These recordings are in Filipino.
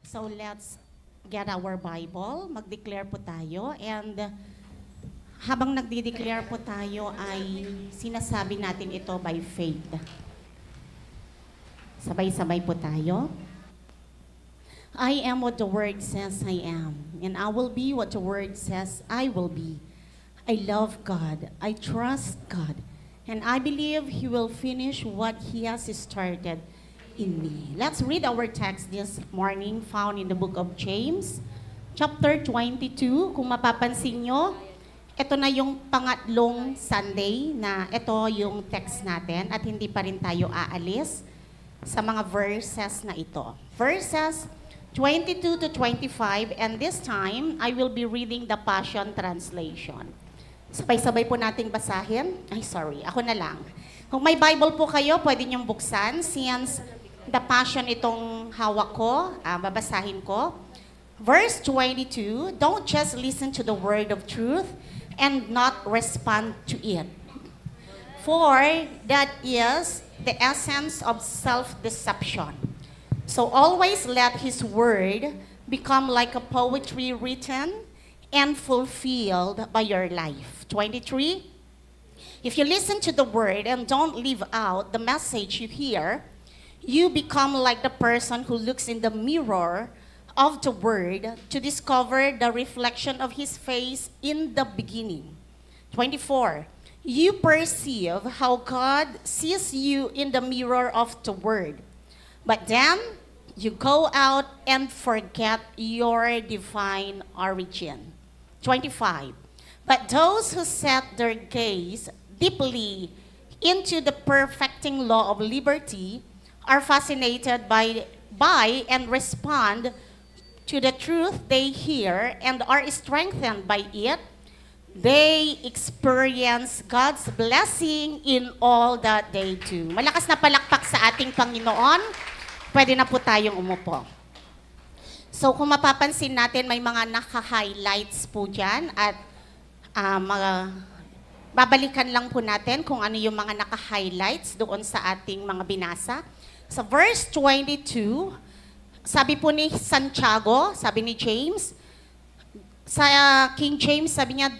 So let's get our Bible. Mag-declare po tayo. And habang nagdi-declare po tayo ay sinasabi natin ito by faith. Sabay-sabay po tayo. I am what the Word says I am. And I will be what the Word says I will be. I love God. I trust God. And I believe He will finish what He has started in me. Let's read our text this morning found in the book of James, chapter 22. Kung mapapansin nyo, ito na yung pangatlong Sunday na ito yung text natin at hindi pa rin tayo aalis sa mga verses na ito. Verses 22 to 25, and this time, I will be reading the Passion Translation. Sabay-sabay po nating basahin. Ako na lang. Kung may Bible po kayo, pwede niyong buksan. Since the Passion itong hawak ko, babasahin ko. Verse 22, don't just listen to the word of truth and not respond to it. For that is the essence of self-deception. So always let His word become like a poetry written and fulfilled by your life. 23, if you listen to the word and don't leave out the message you hear, you become like the person who looks in the mirror of the word to discover the reflection of his face in the beginning. 24, you perceive how God sees you in the mirror of the word. But then, you go out and forget your divine origin. 25. But those who set their gaze deeply into the perfecting law of liberty are fascinated by and respond to the truth they hear and are strengthened by it. They experience God's blessing in all that they do. Malakas na palakpak sa ating Panginoon. Pwede na po tayong umupo. So kung mapapansin natin, may mga naka-highlights po dyan at babalikan lang po natin kung ano yung mga naka-highlights doon sa ating mga binasa. Sa verse 22, sabi po ni Santiago, sabi ni James, sa King James, sabi niya,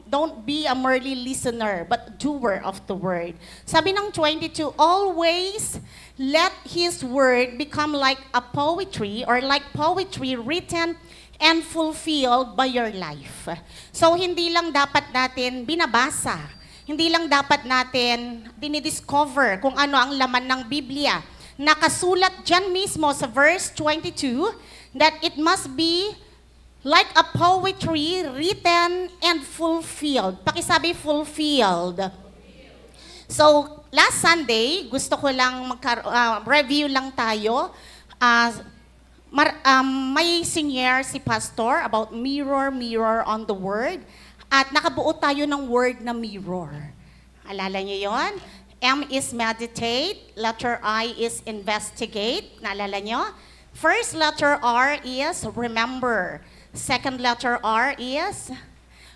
don't be a merely listener, but doer of the word. Sabi ng 22, always let His word become like a poetry or like poetry written and fulfilled by your life. So, hindi lang dapat natin binabasa. Hindi lang dapat natin dinidiscover kung ano ang laman ng Biblia. Nakasulat dyan mismo sa verse 22 that it must be like a poetry written and fulfilled. Pakisabi fulfilled. So, last Sunday, gusto ko lang review lang tayo. May senior si Pastor about mirror on the word. At nakabuo tayo ng word na mirror. Alala niyo yon? M is meditate. Letter I is investigate. Naalala niyo? First letter R is remember. Second letter R is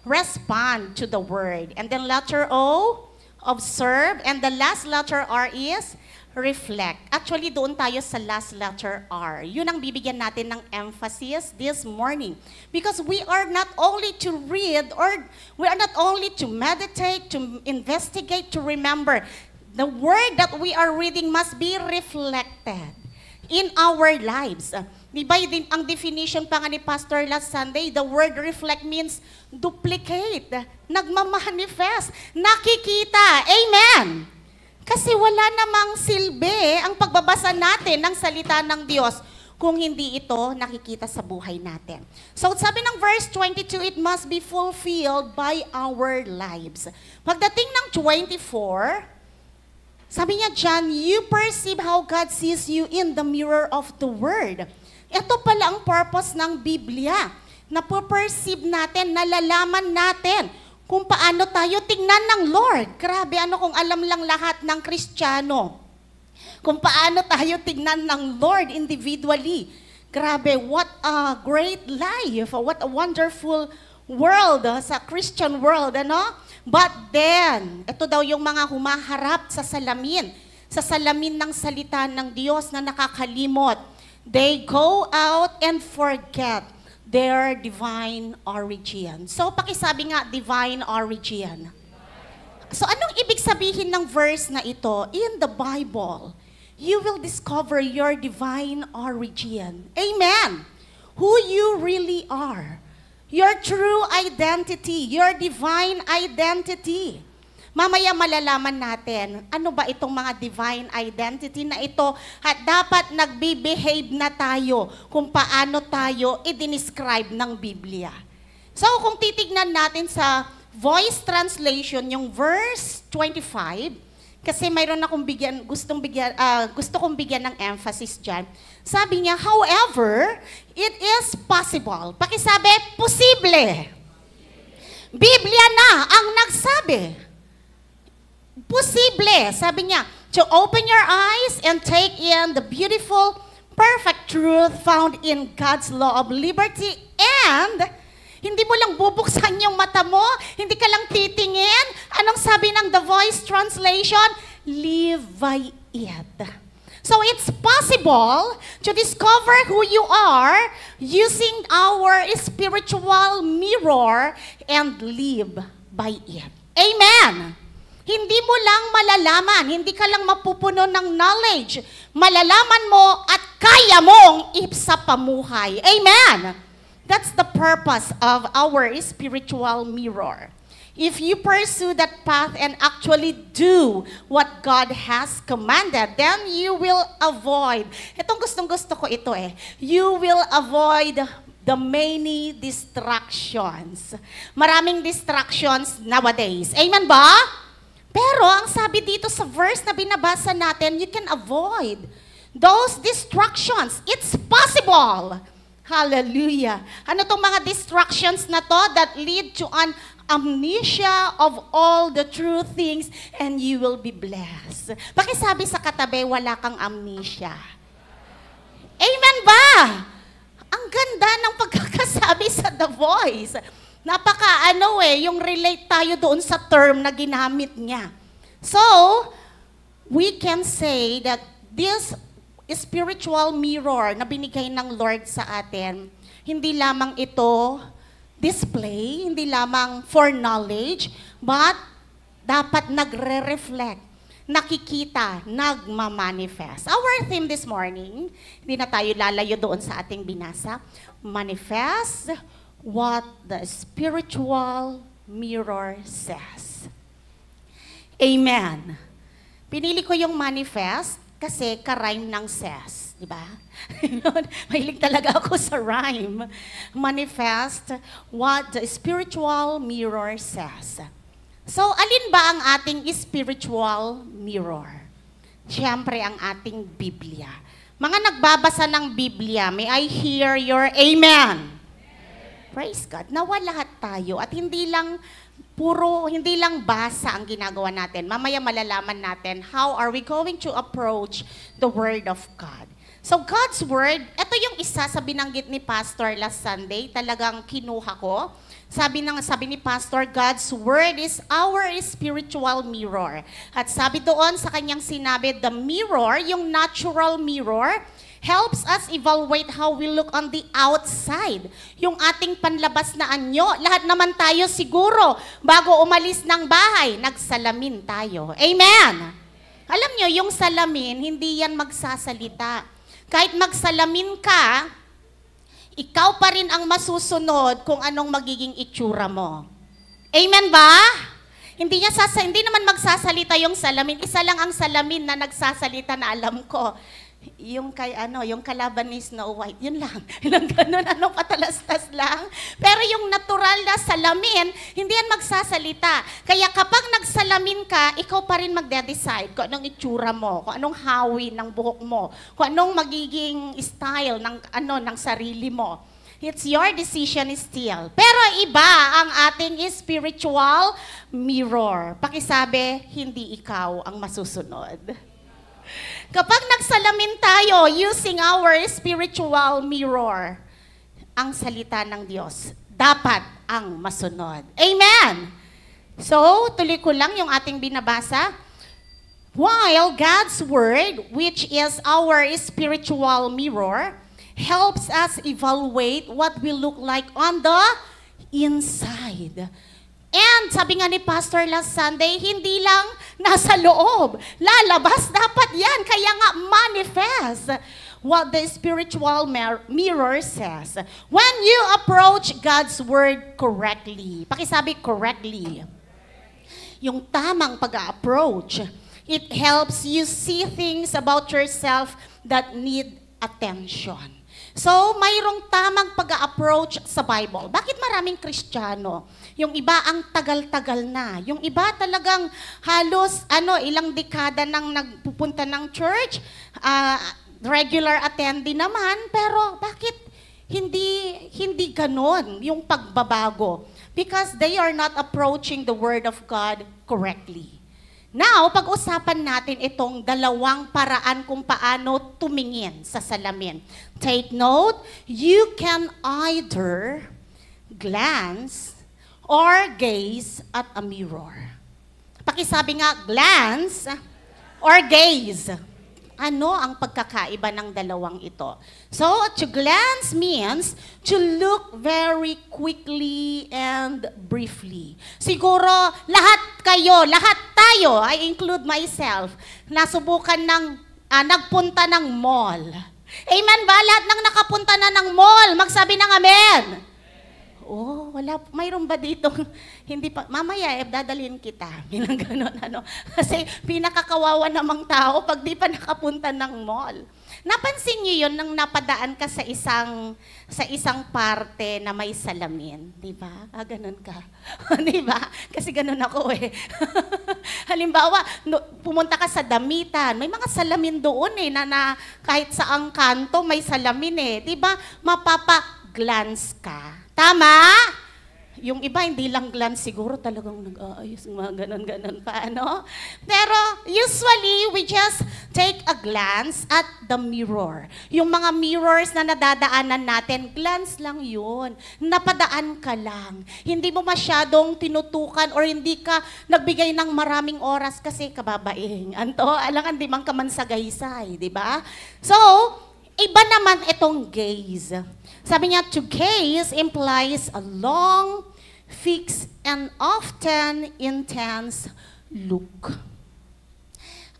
respond to the word. And then letter O, observe. And the last letter R is reflect. Actually, doon tayo sa last letter R. Yun ang bibigyan natin ng emphasis this morning. Because we are not only to read or we are not only to meditate, to investigate, to remember. The word that we are reading must be reflected in our lives. Diba ang definition pa nga ni Pastor last Sunday, the word reflect means duplicate, nagmamanifest, nakikita. Amen! Kasi wala namang silbi ang pagbabasa natin ng salita ng Diyos kung hindi ito nakikita sa buhay natin. So sabi ng verse 22, it must be fulfilled by our lives. Pagdating ng 24, sabi niya dyan, you perceive how God sees you in the mirror of the Word. Ito pala ang purpose ng Biblia. Napo-perceive natin, nalalaman natin kung paano tayo tingnan ng Lord. Grabe, ano kung alam lang lahat ng Kristiyano. Kung paano tayo tingnan ng Lord individually. Grabe, what a great life. What a wonderful world, sa Christian world, ano? But then, ito daw yung mga humaharap sa salamin ng salita ng Diyos na nakakalimot They go out and forget their divine origin. So, pakisabi nga, divine origin. So, anong ibig sabihin ng verse na ito? In the Bible, you will discover your divine origin. Amen! Who you really are. Your true identity. Your divine identity. Mamaya malalaman natin, ano ba itong mga divine identity na ito at dapat nagbe-behave na tayo kung paano tayo i-describe ng Biblia. So kung titignan natin sa voice translation, yung verse 25, kasi mayroon akong gusto kong bigyan ng emphasis dyan. Sabi niya, however, it is possible. Pakisabi, posible. Biblia na ang nagsabi. Posible, sabi niya, to open your eyes and take in the beautiful, perfect truth found in God's law of liberty and hindi mo lang bubuksan yung mata mo, hindi ka lang titingin. Anong sabi ng The Voice Translation? Live by it. So it's possible to discover who you are using our spiritual mirror and live by it. Amen! Hindi mo lang malalaman, hindi ka lang mapupuno ng knowledge. Malalaman mo at kaya mong ipasapamuhay. Amen! That's the purpose of our spiritual mirror. If you pursue that path and actually do what God has commanded, then you will avoid, itong gustong-gusto ko ito you will avoid the many distractions. Maraming distractions nowadays. Amen ba? Pero ang sabi dito sa verse na binabasa natin, you can avoid those distractions. It's possible. Hallelujah. Ano tong mga distractions na to that lead to an amnesia of all the true things and you will be blessed. Pakisabi sa katabi, wala kang amnesia. Amen ba? Ang ganda ng pagkakasabi sa The Voice. Yung relate tayo doon sa term na ginamit niya. So, we can say that this spiritual mirror na binigay ng Lord sa atin, hindi lamang ito display, hindi lamang for knowledge, but dapat nagre-reflect, nakikita, nagmamanifest. Our theme this morning, hindi na tayo lalayo doon sa ating binasa, manifest what the spiritual mirror says. Amen. Pinili ko yung manifest kasi ka-rhyme ng says, di ba? Mahilig talaga ako sa rhyme. Manifest what the spiritual mirror says. So, alin ba ang ating spiritual mirror? Siyempre, ang ating Biblia. Mga nagbabasa ng Biblia, may I hear your amen? Praise God. Nawa lahat tayo at hindi lang basa ang ginagawa natin. Mamaya malalaman natin how are we going to approach the Word of God. So God's Word, ito yung isa sa binanggit ni Pastor last Sunday, talagang kinuha ko. Sabi ni Pastor, God's Word is our spiritual mirror. At sabi doon sa kanyang sinabi, the mirror, yung natural mirror, helps us evaluate how we look on the outside. Yung ating panlabas na anyo, lahat naman tayo siguro, bago umalis ng bahay, nagsalamin tayo. Amen! Alam nyo, yung salamin, hindi yan magsasalita. Kahit magsalamin ka, ikaw pa rin ang masusunod kung anong magiging itsura mo. Amen ba? Hindi naman magsasalita yung salamin. Isa lang ang salamin na nagsasalita na alam ko. Yung kalabanis na white, yun lang. Ilang ganun, patalastas lang. Pero yung natural na salamin, hindi yan magsasalita. Kaya kapag nagsalamin ka, ikaw pa rin magde-decide kung anong itsura mo, kung anong hawi ng buhok mo, kung anong magiging style ng sarili mo. It's your decision still. Pero iba ang ating spiritual mirror. Pakisabi, hindi ikaw ang masusunod. Kapag nagsalamin tayo using our spiritual mirror, ang salita ng Diyos dapat ang masunod. Amen! So, tuloy ko lang yung ating binabasa. While God's Word, which is our spiritual mirror, helps us evaluate what we look like on the inside. And sabi nga ni Pastor last Sunday, hindi lang nasa loob. Lalabas, dapat yan. Kaya nga manifest what the spiritual mirror says. When you approach God's Word correctly, pakisabi correctly, yung tamang pag-approach, it helps you see things about yourself that need attention. So, mayroong tamang pag-approach sa Bible. Bakit maraming Kristiyano? Yung iba ang tagal-tagal na. Yung iba talagang halos ilang dekada nang nagpupunta ng church, regular attendee naman, pero bakit hindi ganon yung pagbabago? Because they are not approaching the Word of God correctly. Now, pag-usapan natin itong dalawang paraan kung paano tumingin sa salamin. Take note, you can either glance or gaze at a mirror. Pakisabi nga, glance or gaze. Ano ang pagkakaiba ng dalawang ito? So, to glance means to look very quickly and briefly. Siguro, lahat tayo, I include myself, nasubukan nagpunta ng mall. Amen ba? Lahat ng nakapunta na ng mall, magsabi ng amen. Oh, wala. Mayroon ba dito? Hindi pa. Mamaya, dadalhin kita. Bilang gano'n, Kasi pinakakawawa namang tao pag di pa nakapunta ng mall. Napansin niyo yun nang napadaan ka sa isang parte na may salamin. Di ba? Ganun ka. Di ba? Kasi ganun ako eh. Halimbawa, pumunta ka sa damitan. May mga salamin doon na kahit saang kanto may salamin eh. Di ba? Mapapa-glance ka. Tama? Yung iba, hindi lang glance, siguro talagang nag-aayos, mga ganon-ganon pa, Pero usually, we just take a glance at the mirror. Yung mga mirrors na nadadaanan natin, glance lang yun. Napadaan ka lang. Hindi mo masyadong tinutukan or hindi ka nagbigay ng maraming oras kasi kababaing. Alangan di man ka man sa gaysay, di ba? So, iba naman itong gaze. Sabi niya, to gaze implies a long, fixed, and often intense look.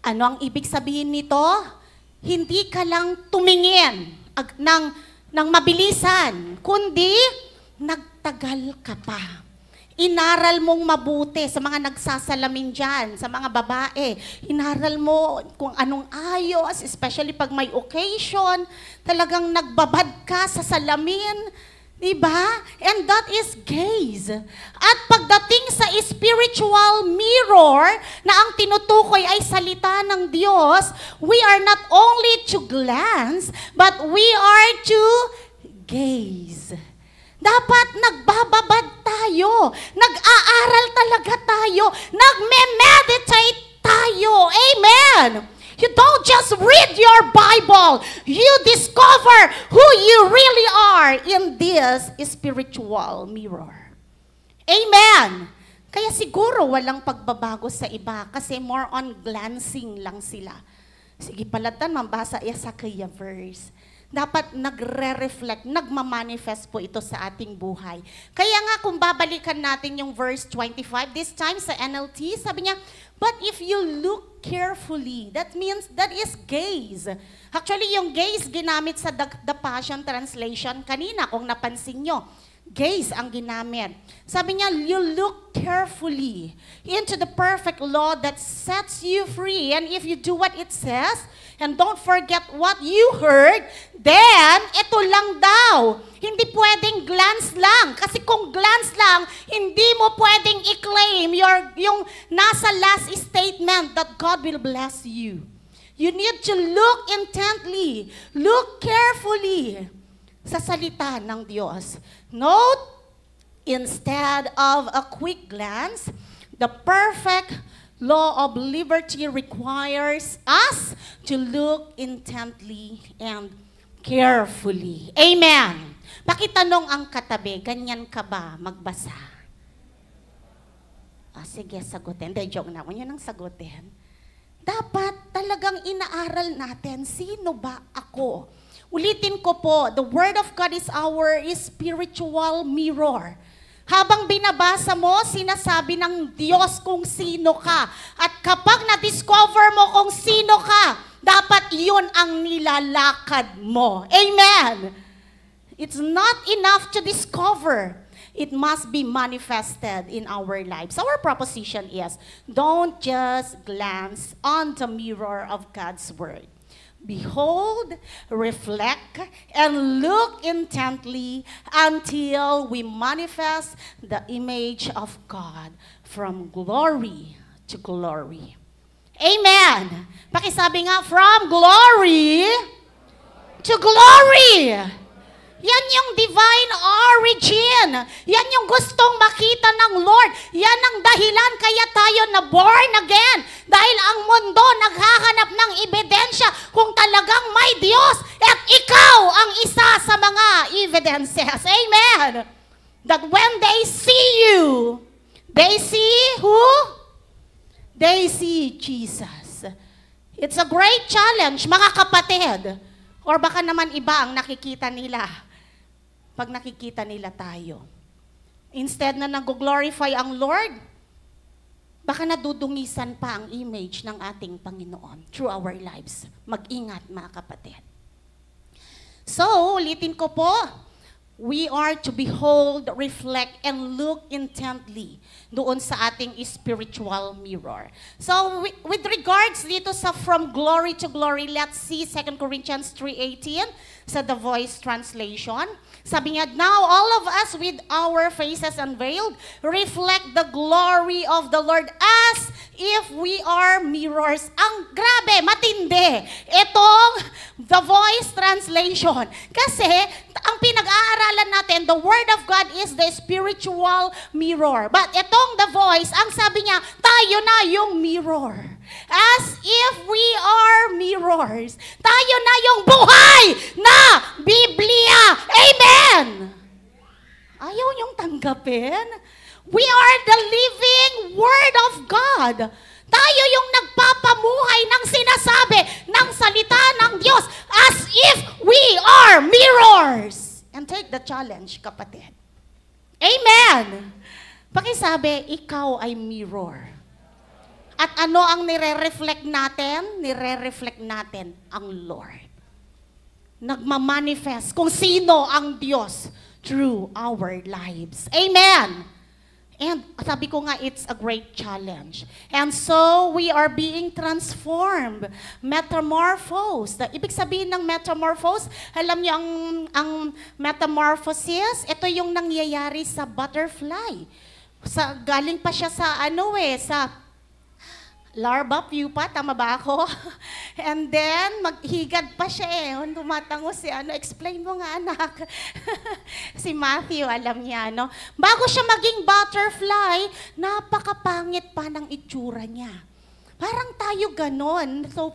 Ano ang ibig sabihin nito? Hindi ka lang tumingin ng mabilisan, kundi nagtagal ka pa. Inaral mong mabuti sa mga nagsasalamin dyan, sa mga babae. Inaral mo kung anong ayos, especially pag may occasion, talagang nagbabad ka sa salamin. Diba? And that is gaze. At pagdating sa spiritual mirror na ang tinutukoy ay salita ng Diyos, we are not only to glance, but we are to gaze. Dapat nagbababad tayo, nag-aaral talaga tayo, nagme-meditate tayo. Amen! You don't just read your Bible. You discover who you really are in this spiritual mirror. Amen! Kaya siguro walang pagbabago sa iba kasi more on glancing lang sila. Sige, palatan, mabasa sa kaya verse. Dapat nagre-reflect, nagmamanifest po ito sa ating buhay. Kaya nga kung babalikan natin yung verse 25, this time sa NLT, sabi niya, but if you look carefully, that means that is gaze. Actually, yung gaze ginamit sa The Passion Translation kanina, kung napansin nyo. Gaze ang ginamit. Sabi niya, you look carefully into the perfect law that sets you free. And if you do what it says, and don't forget what you heard, then ito lang daw. Hindi pwedeng glance lang. Kasi kung glance lang, hindi mo pwedeng i-claim yung nasa last statement that God will bless you. You need to look intently, look carefully sa salita ng Diyos. Note, instead of a quick glance, the perfect law of liberty requires us to look intently and carefully. Amen. Pakitanong ang katabi, ganyan ka ba magbasa? Sige, sagutin. Hindi, joke na. Huwag niyo nang sagutin. dapat talagang inaaral natin, sino ba ako? Ulitin ko po, the Word of God is our spiritual mirror. Habang binabasa mo, sinasabi ng Diyos kung sino ka. At kapag na-discover mo kung sino ka, dapat yun ang nilalakad mo. Amen! It's not enough to discover. It must be manifested in our lives. Our proposition is, don't just glance on the mirror of God's Word. Behold, reflect, and look intently until we manifest the image of God from glory to glory. Amen! Pakisabi nga, from glory to glory. Yan yung divine origin. Yan yung gustong makita ng Lord. Yan ang dahilan kaya tayo na born again. Dahil ang mundo naghahanap ng ebidensya kung talagang may Diyos at ikaw ang isa sa mga evidences. Amen. That when they see you, they see who? They see Jesus. It's a great challenge, mga kapatid. Or baka naman iba ang nakikita nila pag nakikita nila tayo. Instead na nag-glorify ang Lord, baka nadudungisan pa ang image ng ating Panginoon through our lives. Mag-ingat, mga kapatid. So, ulitin ko po, we are to behold, reflect, and look intently doon sa ating spiritual mirror. So, with regards dito sa from glory to glory, let's see 2 Corinthians 3:18 sa The Voice Translation. Sabi niya, now all of us with our faces unveiled reflect the glory of the Lord as if we are mirrors. Ang grabe, matindi. Itong The Voice Translation. Kasi ang pinag-aaralan natin, the Word of God is the spiritual mirror. But itong The Voice, ang sabi niya, tayo na yung mirror. As if we are mirrors. Tayo na yung buhay na Biblia. Amen! Ayaw niyong tanggapin? We are the living Word of God. Tayo yung nagpapamuhay ng sinasabi ng salita ng Diyos as if we are mirrors. And take the challenge, kapatid. Amen! Pakisabi, ikaw ay mirror. At ano ang nire-reflect natin? Nire-reflect natin ang Lord. Nagmamanifest kung sino ang Diyos through our lives. Amen! And sabi ko nga, it's a great challenge. And so, we are being transformed, metamorphosed. Ibig sabihin ng metamorphose, alam niyo ang metamorphosis, ito yung nangyayari sa butterfly. Galing pa siya sa sa larva, pupa, tama ba ako? And then, maghigad pa siya Tumatango si explain mo nga anak. Si Matthew, alam niya, Bago siya maging butterfly, napakapangit pa ng itsura niya. Parang tayo ganon. So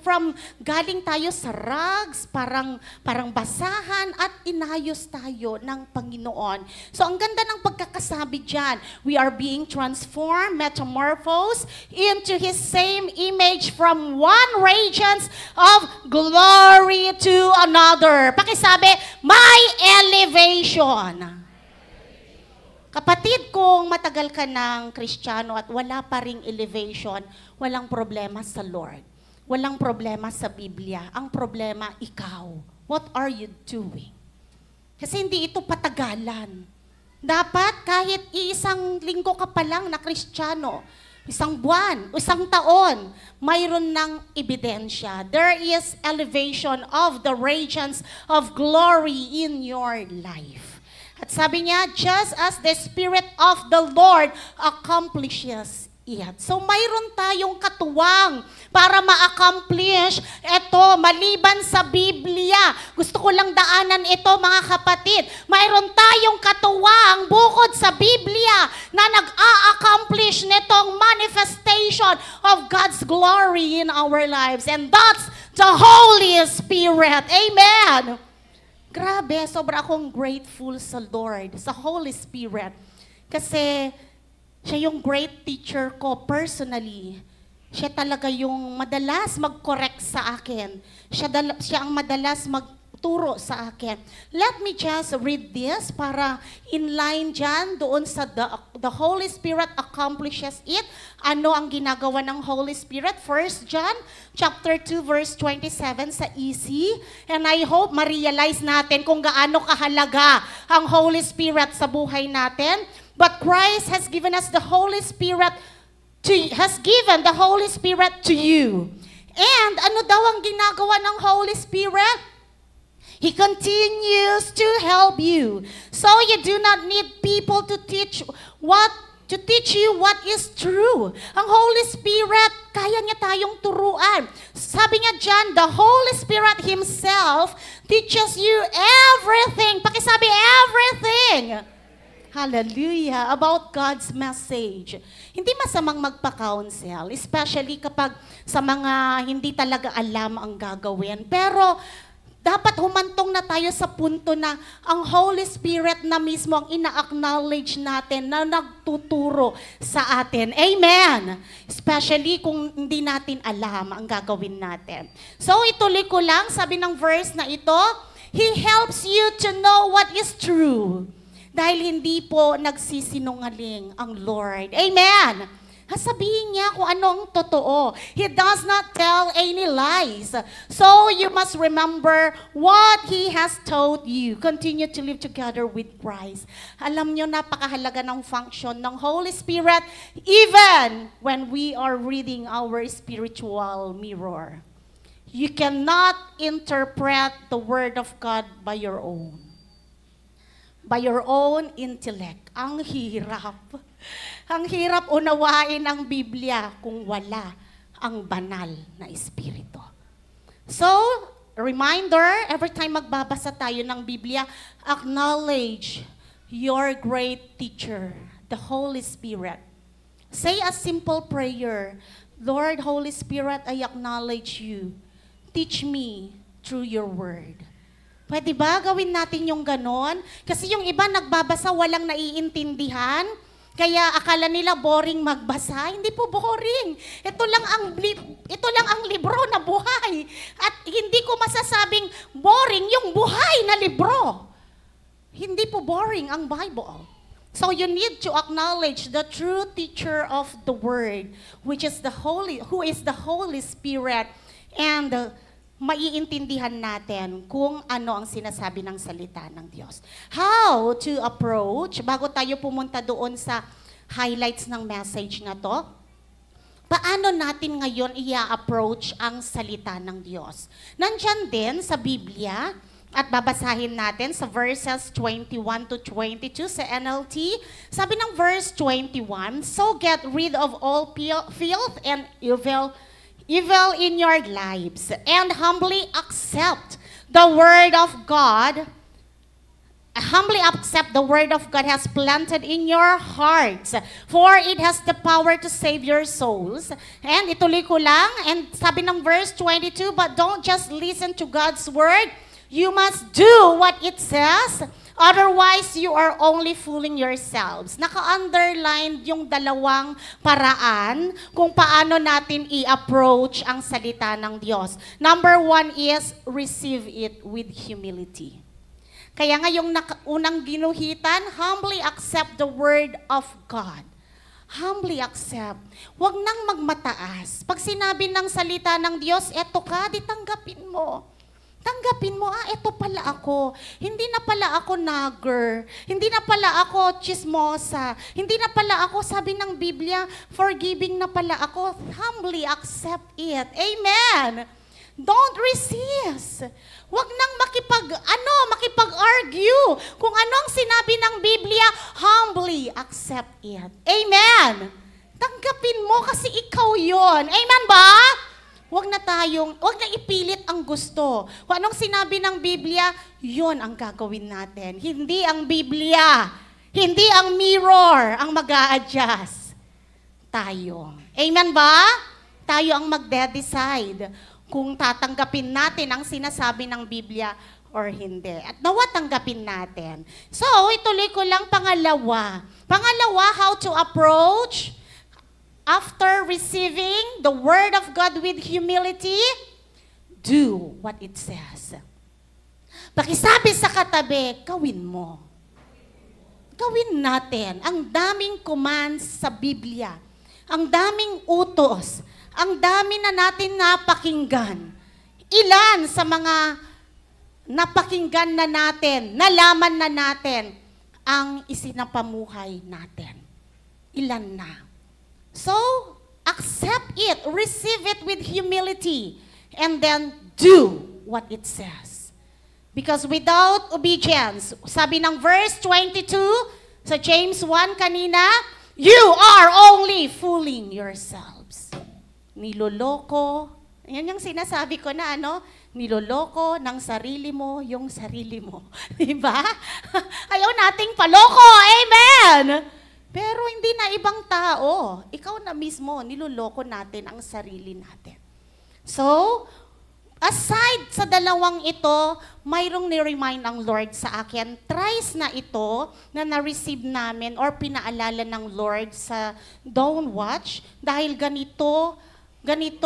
galing tayo sa rags, parang basahan at inayos tayo ng Panginoon. So ang ganda ng pagkakasabi dyan, we are being transformed, metamorphosed into His same image from one radiance of glory to another. Pakisabi, my elevation. Kapatid, kung matagal ka ng Kristiyano at wala pa ring elevation, walang problema sa Lord. Walang problema sa Biblia. Ang problema, ikaw. What are you doing? Kasi hindi ito patagalan. Dapat kahit isang linggo ka pa lang na Kristiyano, isang buwan, isang taon, mayroon ng ebidensya. There is elevation of the radiance of glory in your life. At sabi niya, just as the Spirit of the Lord accomplishes it. So mayroon tayong katuwang para ma-accomplish ito maliban sa Biblia. Gusto ko lang daanan ito, mga kapatid. Mayroon tayong katuwang bukod sa Biblia na nag-a-accomplish nitong manifestation of God's glory in our lives. And that's the Holy Spirit. Amen! Grabe, sobra akong grateful sa Lord, sa Holy Spirit. Kasi siya yung great teacher ko personally Siya talaga yung madalas mag-correct sa akin. Siya ang madalas magturo sa akin. Let me just read this para in line dyan doon sa the Holy Spirit accomplishes it. Ano ang ginagawa ng Holy Spirit? 1 John chapter 2 verse 27 sa EC. And I hope ma-realize natin kung gaano kahalaga ang Holy Spirit sa buhay natin. But Christ has given us the Holy Spirit has given the Holy Spirit to you. And ano daw ang ginagawa ng Holy Spirit? He continues to help you. So you do not need people to teach you what is true. Ang Holy Spirit, kaya niya tayong turuan. Sabi niya dyan, the Holy Spirit Himself teaches you everything. Pakisabi, everything. Hallelujah, about God's message. Hindi masamang magpa-counsel, especially kapag sa mga hindi talaga alam ang gagawin. Pero dapat humantong na tayo sa punto na ang Holy Spirit na mismo ang ina-acknowledge natin na nagtuturo sa atin. Amen! Especially kung hindi natin alam ang gagawin natin. So ituloy ko lang, sabi ng verse na ito, He helps you to know what is true. Dahil hindi po nagsisinungaling ang Lord. Amen! Sabihin niya kung ano ang totoo. He does not tell any lies. So you must remember what He has told you. Continue to live together with Christ. Alam niyo, napakahalaga ng function ng Holy Spirit even when we are reading our spiritual mirror. You cannot interpret the Word of God by your own. By your own intellect. Ang hirap. Ang hirap unawain ang Biblia kung wala ang banal na Espiritu. So, reminder, every time magbabasa tayo ng Biblia, acknowledge your great teacher, the Holy Spirit. Say a simple prayer, Lord, Holy Spirit, I acknowledge you. Teach me through your word. Pwede ba gawin natin yung ganon? Kasi yung iba nagbabasa walang naiintindihan, kaya akala nila boring magbasa. Hindi po boring. Ito lang ang libro na buhay. At hindi ko masasabing boring yung buhay na libro. Hindi po boring ang Bible. So you need to acknowledge the true teacher of the word, who is the Holy Spirit, and maiintindihan natin kung ano ang sinasabi ng salita ng Diyos. How to approach, bago tayo pumunta doon sa highlights ng message na to, paano natin ngayon i-approach ang salita ng Diyos? Nandyan din sa Biblia, at babasahin natin sa verses 21 to 22 sa NLT. Sabi ng verse 21, so get rid of all filth and evil in your lives, and humbly accept the word of God. Humbly accept the word of God has planted in your hearts, for it has the power to save your souls. And ituloy ko lang, and sabi ng verse 22, but don't just listen to God's word, you must do what it says. Otherwise, you are only fooling yourselves. Naka-underline yung dalawang paraan kung paano natin i-approach ang salita ng Diyos. Number 1 is receive it with humility. Kaya nga yung unang ginuhitan, humbly accept the word of God. Humbly accept. Huwag nang magmataas. Pag sinabi ng salita ng Diyos, eto ka, di tanggapin mo. Tanggapin mo, eto pala ako. Hindi na pala ako nagger. Hindi na pala ako chismosa. Hindi na pala ako, sabi ng Biblia, forgiving na pala ako. Humbly accept it. Amen. Don't resist. Huwag nang makipag-argue. Kung anong sinabi ng Biblia, humbly accept it. Amen. Tanggapin mo kasi ikaw yon. Amen ba? Huwag na ipilit ang gusto. Kung anong sinabi ng Biblia, yun ang gagawin natin. Hindi ang Biblia, hindi ang mirror ang mag-a-adjust. Tayo. Amen ba? Tayo ang magde-decide kung tatanggapin natin ang sinasabi ng Biblia or hindi. At nawa tanggapin natin. So, ituloy ko lang pangalawa. Pangalawa, how to approach after receiving the Word of God with humility, do what it says. Pakisabi sa katabi, gawin mo. Gawin natin. Ang daming commands sa Biblia. Ang daming utos. Ang dami na natin napakinggan. Ilan sa mga napakinggan na natin, nalaman na natin, ang isinapamuhay natin. Ilan na. So, accept it, receive it with humility, and then do what it says. Because without obedience, sabi ng verse 22 sa James 1 kanina, you are only fooling yourselves. Niloloko, yan yung sinasabi ko na niloloko ng sarili mo yung sarili mo. Diba? Ayaw nating paloko, amen! Pero hindi na ibang tao. Ikaw na mismo, niloloko natin ang sarili natin. So, aside sa dalawang ito, mayroong ni-remind ang Lord sa akin. Thrice na ito na na-receive namin or pinaalala ng Lord sa Don't Watch dahil ganito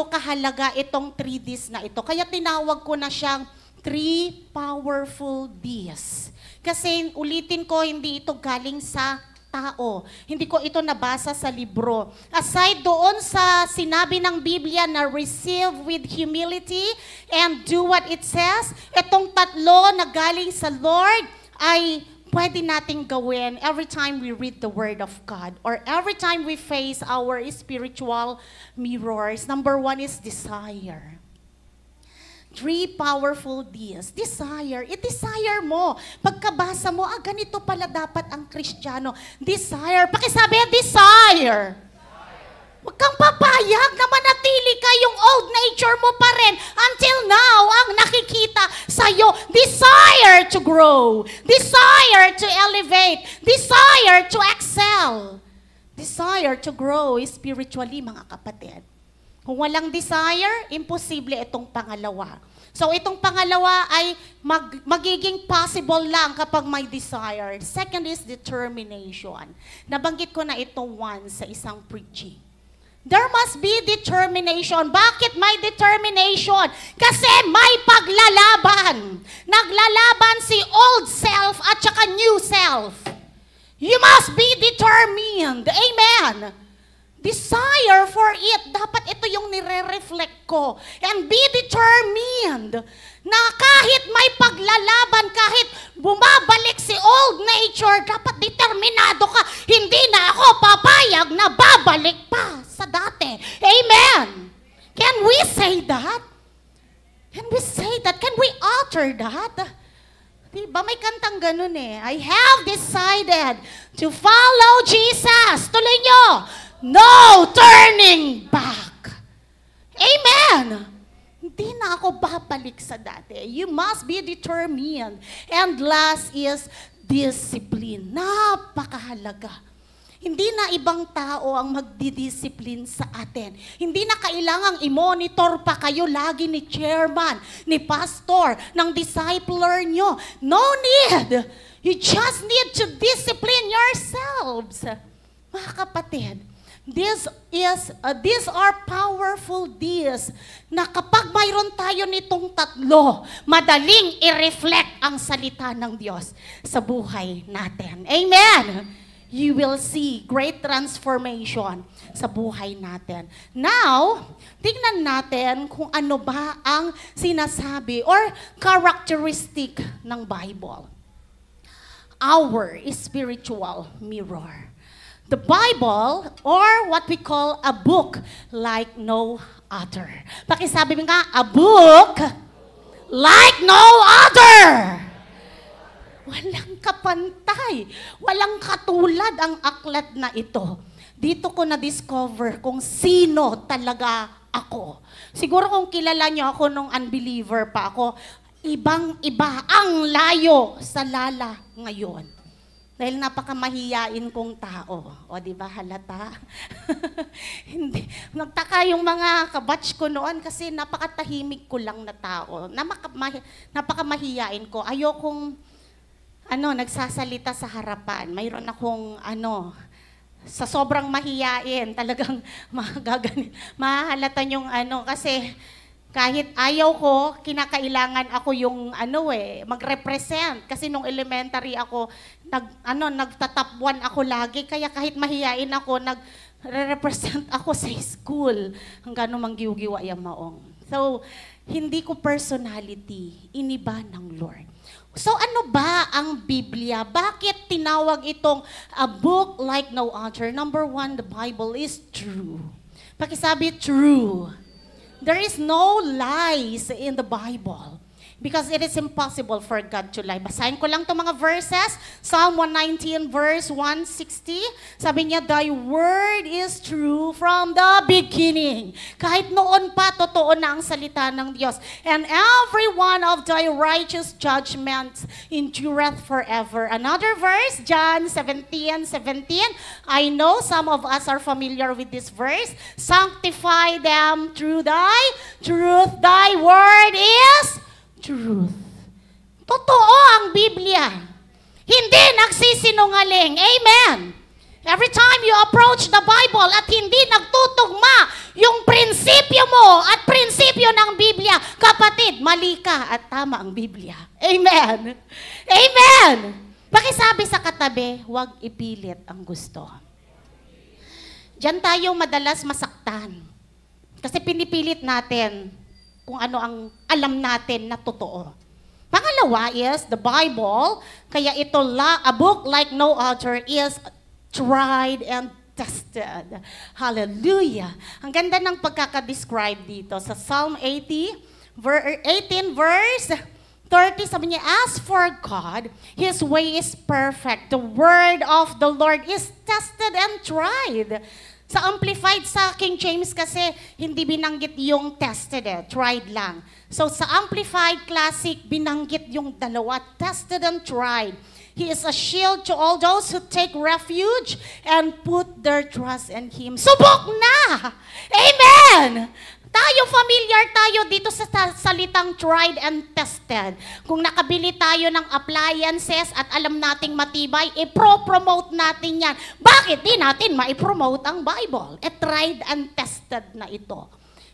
kahalaga itong 3 Ds na ito. Kaya tinawag ko na siyang 3 powerful Ds. Kasi ulitin ko, hindi ito galing sa tao. Hindi ko ito nabasa sa libro. Aside doon sa sinabi ng Biblia na receive with humility and do what it says, itong tatlo na galing sa Lord ay pwede nating gawin every time we read the Word of God or every time we face our spiritual mirrors. Number 1 is desire. 3 powerful Ds. Desire. I-desire mo. Pagkabasa mo, ganito pala dapat ang Kristiyano. Desire. Pakisabi, desire. Huwag kang papayag na manatili ka yung old nature mo pa rin until now ang nakikita sa'yo. Desire to grow. Desire to elevate. Desire to excel. Desire to grow spiritually, mga kapatid. Kung walang desire, imposible itong pangalawa. So itong pangalawa ay magiging possible lang kapag may desire. Second is determination. Nabanggit ko na ito once sa isang preaching. There must be determination. Bakit may determination? Kasi may paglalaban. Naglalaban si old self at saka new self. You must be determined. Amen. Desire for it. Dapat ito yung nire-reflect ko. And be determined na kahit may paglalaban, kahit bumabalik si old nature, dapat determinado ka. Hindi na ako papayag na babalik pa sa dati. Amen. Can we say that? Can we say that? Can we utter that? Diba may kantang ganun eh. I have decided to follow Jesus. Tuloy nyo. No turning back. Amen. Hindi na ako babalik sa dati. You must be determined. And last is discipline. Napakahalaga. Hindi na ibang tao ang magdidisiplin sa atin. Hindi na kailangang i-monitor pa kayo lagi ni chairman, ni pastor, ng discipler nyo. No need. You just need to discipline yourselves. Mga kapatid, these are powerful Ds na kapag mayroon tayo nitong tatlo, madaling i-reflect ang salita ng Diyos sa buhay natin. Amen! You will see great transformation sa buhay natin. Now, tingnan natin kung ano ba ang sinasabi or characteristic ng Bible. Our spiritual mirror. The Bible, or what we call a book like no other. Pakisabi mo nga, a book like no other. Walang kapantay, walang katulad ang aklat na ito. Dito ko na-discover kung sino talaga ako. Siguro kung kilala niyo ako nung unbeliever pa ako, ibang-iba ang layo sa Lala ngayon. Dahil napakamahiyain kong tao. O, di ba, halata? Hindi. Nagtaka yung mga kabatch ko noon kasi napakatahimik ko lang na tao. Napakamahiyain ko. Ayokong, nagsasalita sa harapan. Mayroon akong, sa sobrang mahiyain, talagang mahahalata yung kasi kahit ayaw ko, kinakailangan ako yung mag-represent. Kasi nung elementary ako, nagtatop 1 ako lagi, kaya kahit mahiyain ako, nagre-represent ako sa school. Hanggang manggiw-giwa yung maong. So, hindi ko personality, iniba ng Lord. So ano ba ang Biblia? Bakit tinawag itong a book like no other? Number 1, the Bible is true. Pakisabi, true. There is no lies in the Bible. Because it is impossible for God to lie. Basahin ko lang itong mga verses. Psalm 119 verse 160. Sabi niya, Thy word is true from the beginning. Kahit noon pa, totoo na ang salita ng Diyos. And every one of thy righteous judgments endureth forever. Another verse, John 17:17. I know some of us are familiar with this verse. Sanctify them through thy truth. Thy word is truth. Totoo ang Biblia. Hindi nagsisinungaling. Amen. Every time you approach the Bible at hindi nagtutugma yung prinsipyo mo at prinsipyo ng Biblia, kapatid, mali ka at tama ang Biblia. Amen. Amen. Pakisabi sa katabi, huwag ipilit ang gusto. Diyan tayo madalas masaktan. Kasi pinipilit natin kung ano ang alam natin na totoo. Pangalawa is the Bible, kaya ito a book like no other is tried and tested. Hallelujah. Ang ganda ng pagkaka-describe dito sa Psalm 18 verse 30, sabi niya, as for God, His way is perfect. The word of the Lord is tested and tried. Sa Amplified, sa King James kasi, hindi binanggit yung tested tried lang. So sa Amplified Classic, binanggit yung dalawa, tested and tried. He is a shield to all those who take refuge and put their trust in Him. Subok na! Amen! Familiar tayo dito sa salitang tried and tested. Kung nakabili tayo ng appliances at alam nating matibay, i-promote natin yan. Bakit di natin ma-promote ang Bible? Tried and tested na ito.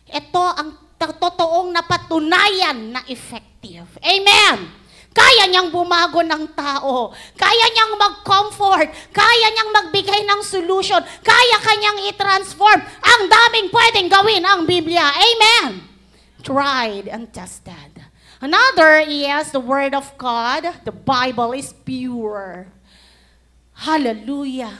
Ito ang totoong napatunayan na effective. Amen! Kaya niyang bumago ng tao. Kaya niyang mag-comfort. Kaya niyang magbigay ng solution. Kaya kanyang i-transform. Ang daming pwedeng gawin ang Biblia. Amen. Tried and tested. Another is the Word of God. The Bible is pure. Hallelujah.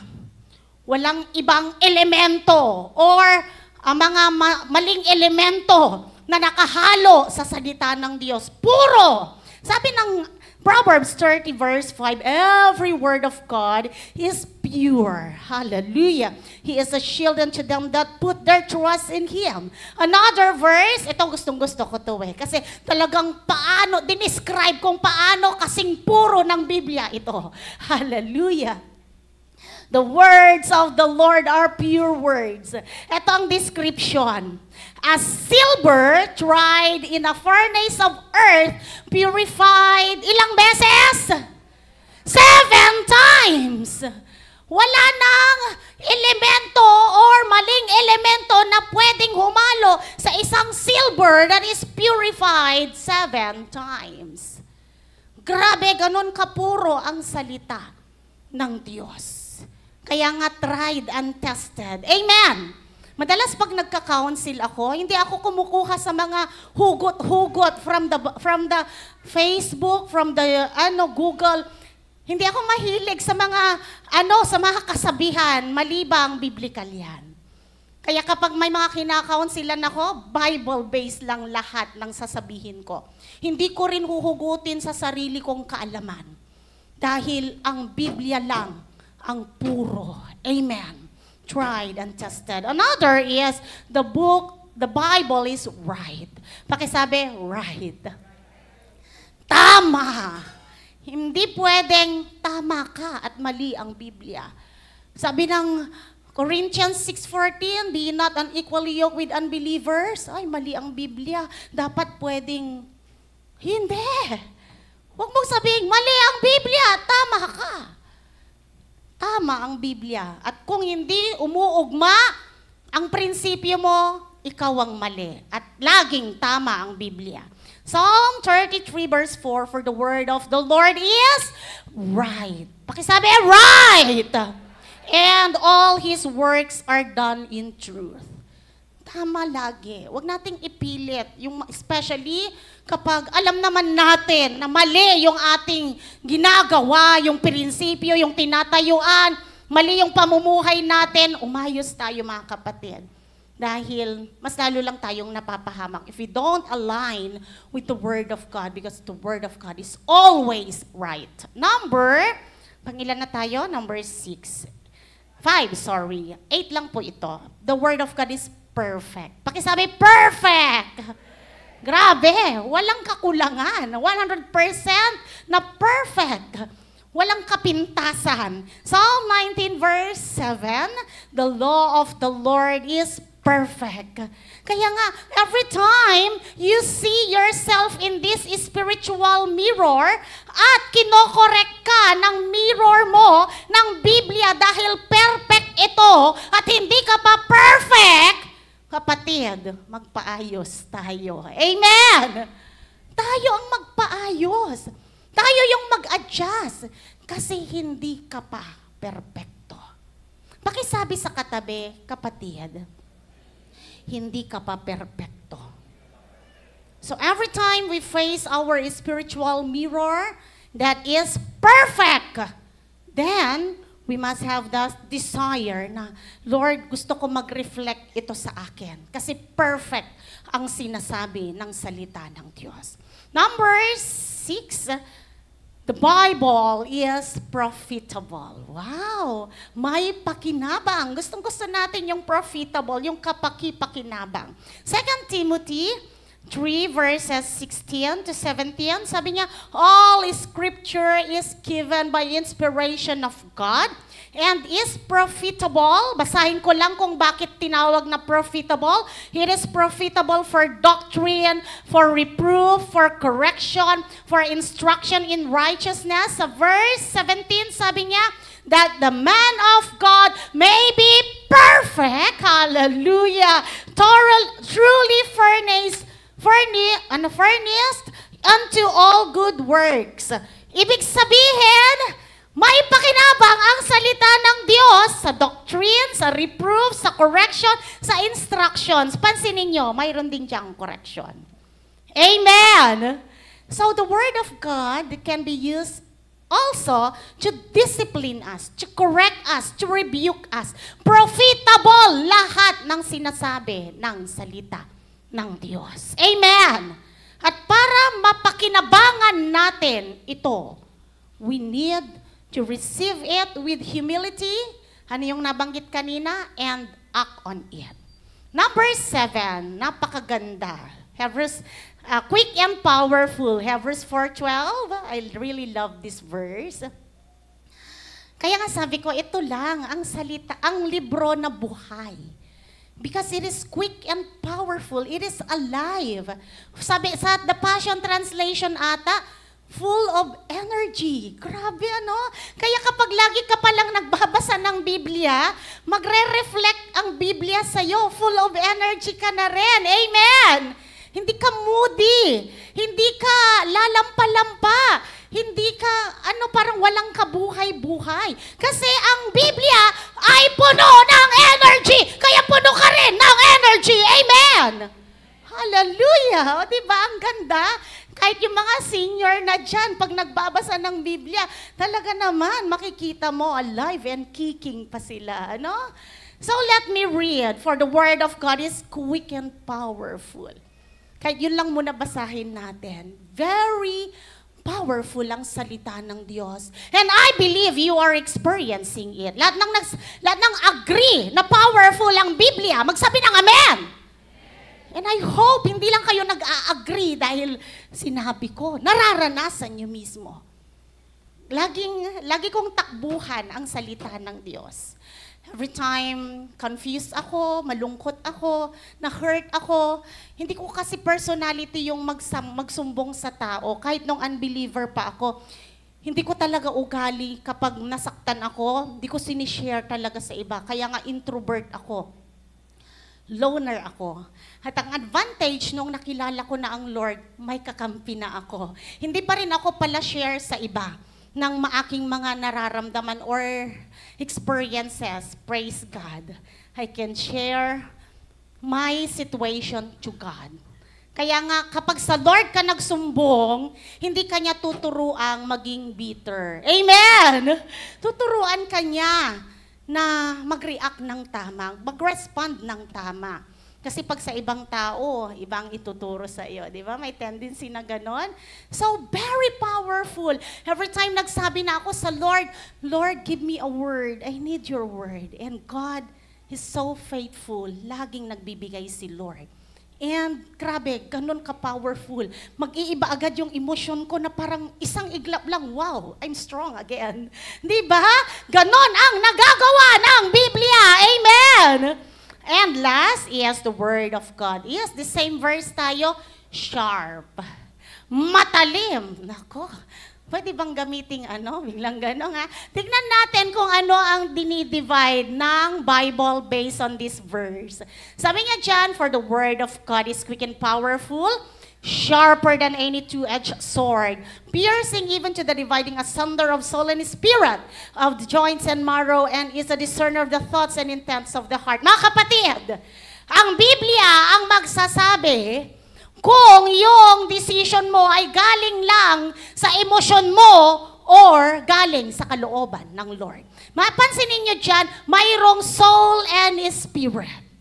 Walang ibang elemento or mga maling elemento na nakahalo sa salita ng Diyos. Puro. Sabi ng Proverbs 30 verse 5, every word of God is pure. Hallelujah. He is a shield unto them that put their trust in Him. Another verse, ito gustong-gusto ko to kasi talagang dinescribe kung paano kasing puro ng Biblia ito. Hallelujah. The words of the Lord are pure words. Ito ang description. As silver tried in a furnace of earth, purified ilang beses? 7 times. Wala nang elemento or maling elemento na pwedeng humalo sa isang silver that is purified 7 times. Grabe, ganun kapuro ang salita ng Diyos. Kaya nga tried and tested. Amen! Madalas pag nagka-counsel ako, hindi ako kumukuha sa mga hugot-hugot from the Facebook, from the Google. Hindi ako mahilig sa mga kasabihan, malibang biblical yan. Kaya kapag may mga kinakaunsilan ako, Bible-based lang lahat ng sasabihin ko. Hindi ko rin huhugutin sa sarili kong kaalaman. Dahil ang Biblia lang ang puro. Amen. Tried and tested. Another is the Bible is right. Pakisabi, right. Tama. Hindi pwedeng tama ka at mali ang Biblia. Sabi ng Corinthians 6:14, be not unequally yoked with unbelievers. Ay, mali ang Biblia. Dapat pwedeng, hindi. Huwag mong sabihin, mali ang Biblia, tama ka. tama ang Biblia. At kung hindi umuugma ang prinsipyo mo, ikaw ang mali. At laging tama ang Biblia. Psalm 33 verse 4, for the word of the Lord is right. Pakisabi, right! And all His works are done in truth. Tama lagi. Huwag nating ipilit. Especially kapag alam naman natin na mali yung ating ginagawa, yung prinsipyo, yung tinatayuan, mali yung pamumuhay natin, umayos tayo mga kapatid. Dahil mas lalo lang tayong napapahamak if we don't align with the Word of God, because the Word of God is always right. Pangilan na tayo? Number 6. 5, sorry. 8 lang po ito. The Word of God is perfect. Pakisabi, perfect! Grabe, walang kakulangan. 100% na perfect. Walang kapintasan. Psalm 19 verse 7, the law of the Lord is perfect. Kaya nga, every time you see yourself in this spiritual mirror at kinokorek ka ng mirror mo ng Biblia dahil perfect ito at hindi ka pa perfect, kapatid, magpaayos tayo. Amen! Tayo ang magpaayos. Tayo yung mag-adjust kasi hindi ka pa perfecto. Pakisabi sa katabi, kapatid, hindi ka pa perfecto. So every time we face our spiritual mirror that is perfect, then we must have that desire na, Lord, gusto ko mag-reflect ito sa akin. Kasi perfect ang sinasabi ng salita ng Diyos. Number 6, the Bible is profitable. Wow! May pakinabang. Gustong-gusto natin yung profitable, yung kapaki-pakinabang. 2 Timothy 3 verses 16 to 17, sabi niya, all Scripture is given by inspiration of God and is profitable. Basahin ko lang kung bakit tinawag na profitable. It is profitable for doctrine, for reproof, for correction, for instruction in righteousness. Sa verse 17, sabi niya, that the man of God may be perfect, hallelujah, truly furnished unto all good works. Ibig sabihin, may pakinabang ang salita ng Diyos sa doctrine, sa reproof, sa correction, sa instructions. Pansinin nyo, mayroon din diyang correction. Amen! So the Word of God can be used also to discipline us, to correct us, to rebuke us. Profitable lahat ng sinasabi ng salita ng Diyos. Amen! At para mapakinabangan natin ito, we need to receive it with humility, ano yung nabanggit kanina, and act on it. Number 7, napakaganda. Hebrews, quick and powerful. Hebrews 4:12. I really love this verse. Kaya nga sabi ko, ito lang ang salita, ang libro na buhay. Because it is quick and powerful. It is alive. Sabi sa The Passion Translation ata, full of energy. Grabe ano? Kaya kapag lagi ka palang nagbabasa ng Biblia, magre-reflect ang Biblia sa'yo. Full of energy ka na rin. Amen! Hindi ka moody. Hindi ka lalampa-lampa. Hindi ka, parang walang kabuhay-buhay. Kasi ang Biblia ay puno ng energy. Kaya puno ka rin ng energy. Amen! Hallelujah! O diba? Ang ganda. Kahit yung mga senior na dyan, pag nagbabasa ng Biblia, talaga naman, makikita mo alive and kicking pa sila. Ano? So let me read. For the Word of God is quick and powerful. Kahit yun lang muna basahin natin. Very powerful ang salita ng Diyos. And I believe you are experiencing it. Lahat ng agree na powerful ang Biblia. Magsabi ng Amen! And I hope hindi lang kayo nag-a-agree dahil sinabi ko, nararanasan nyo mismo. Lagi kong takbuhan ang salita ng Diyos. Every time confused ako, malungkot ako, na-hurt ako, hindi ko kasi personality yung magsumbong sa tao. Kahit nung unbeliever pa ako, Hindi ko talaga ugali kapag nasaktan ako, hindi ko sinishare talaga sa iba. Kaya nga introvert ako. Loner ako. At ang advantage nung nakilala ko na ang Lord, may kakampi na ako. Hindi pa rin ako pala share sa iba ng maaking mga nararamdaman or experiences. Praise God. I can share my situation to God. Kaya nga, kapag sa Lord ka nagsumbong, hindi ka niya tuturuang maging bitter. Amen! Tuturuan ka niya na mag-react ng tama, mag-respond ng tama. Kasi pag sa ibang tao, ibang ituturo sa iyo. Di ba? May tendency na ganon. So, very powerful. Every time nagsabi na ako sa Lord, Lord, give me a word. I need your word. And God is so faithful. Laging nagbibigay si Lord. And grabe, ganun ka-powerful. Mag-iiba agad yung emosyon ko na parang isang iglap lang, wow, I'm strong again. Di ba? Ganon ang nagagawa ng Biblia. Amen! And last is the Word of God. Yes, the same verse tayo, sharp. Matalim. Nako, pwede bang gamiting biglang gano'n ha? Tignan natin kung ano ang dinidivide ng Bible based on this verse. Sabi niya dyan, for the word of God is quick and powerful, sharper than any two-edged sword, piercing even to the dividing asunder of soul and spirit, of the joints and marrow, and is a discerner of the thoughts and intents of the heart. Mga kapatid, ang Biblia ang magsasabi kung yung decision mo ay galing lang sa emosyon mo or galing sa kalooban ng Lord. Mapansin ninyo dyan, mayroong soul and spirit.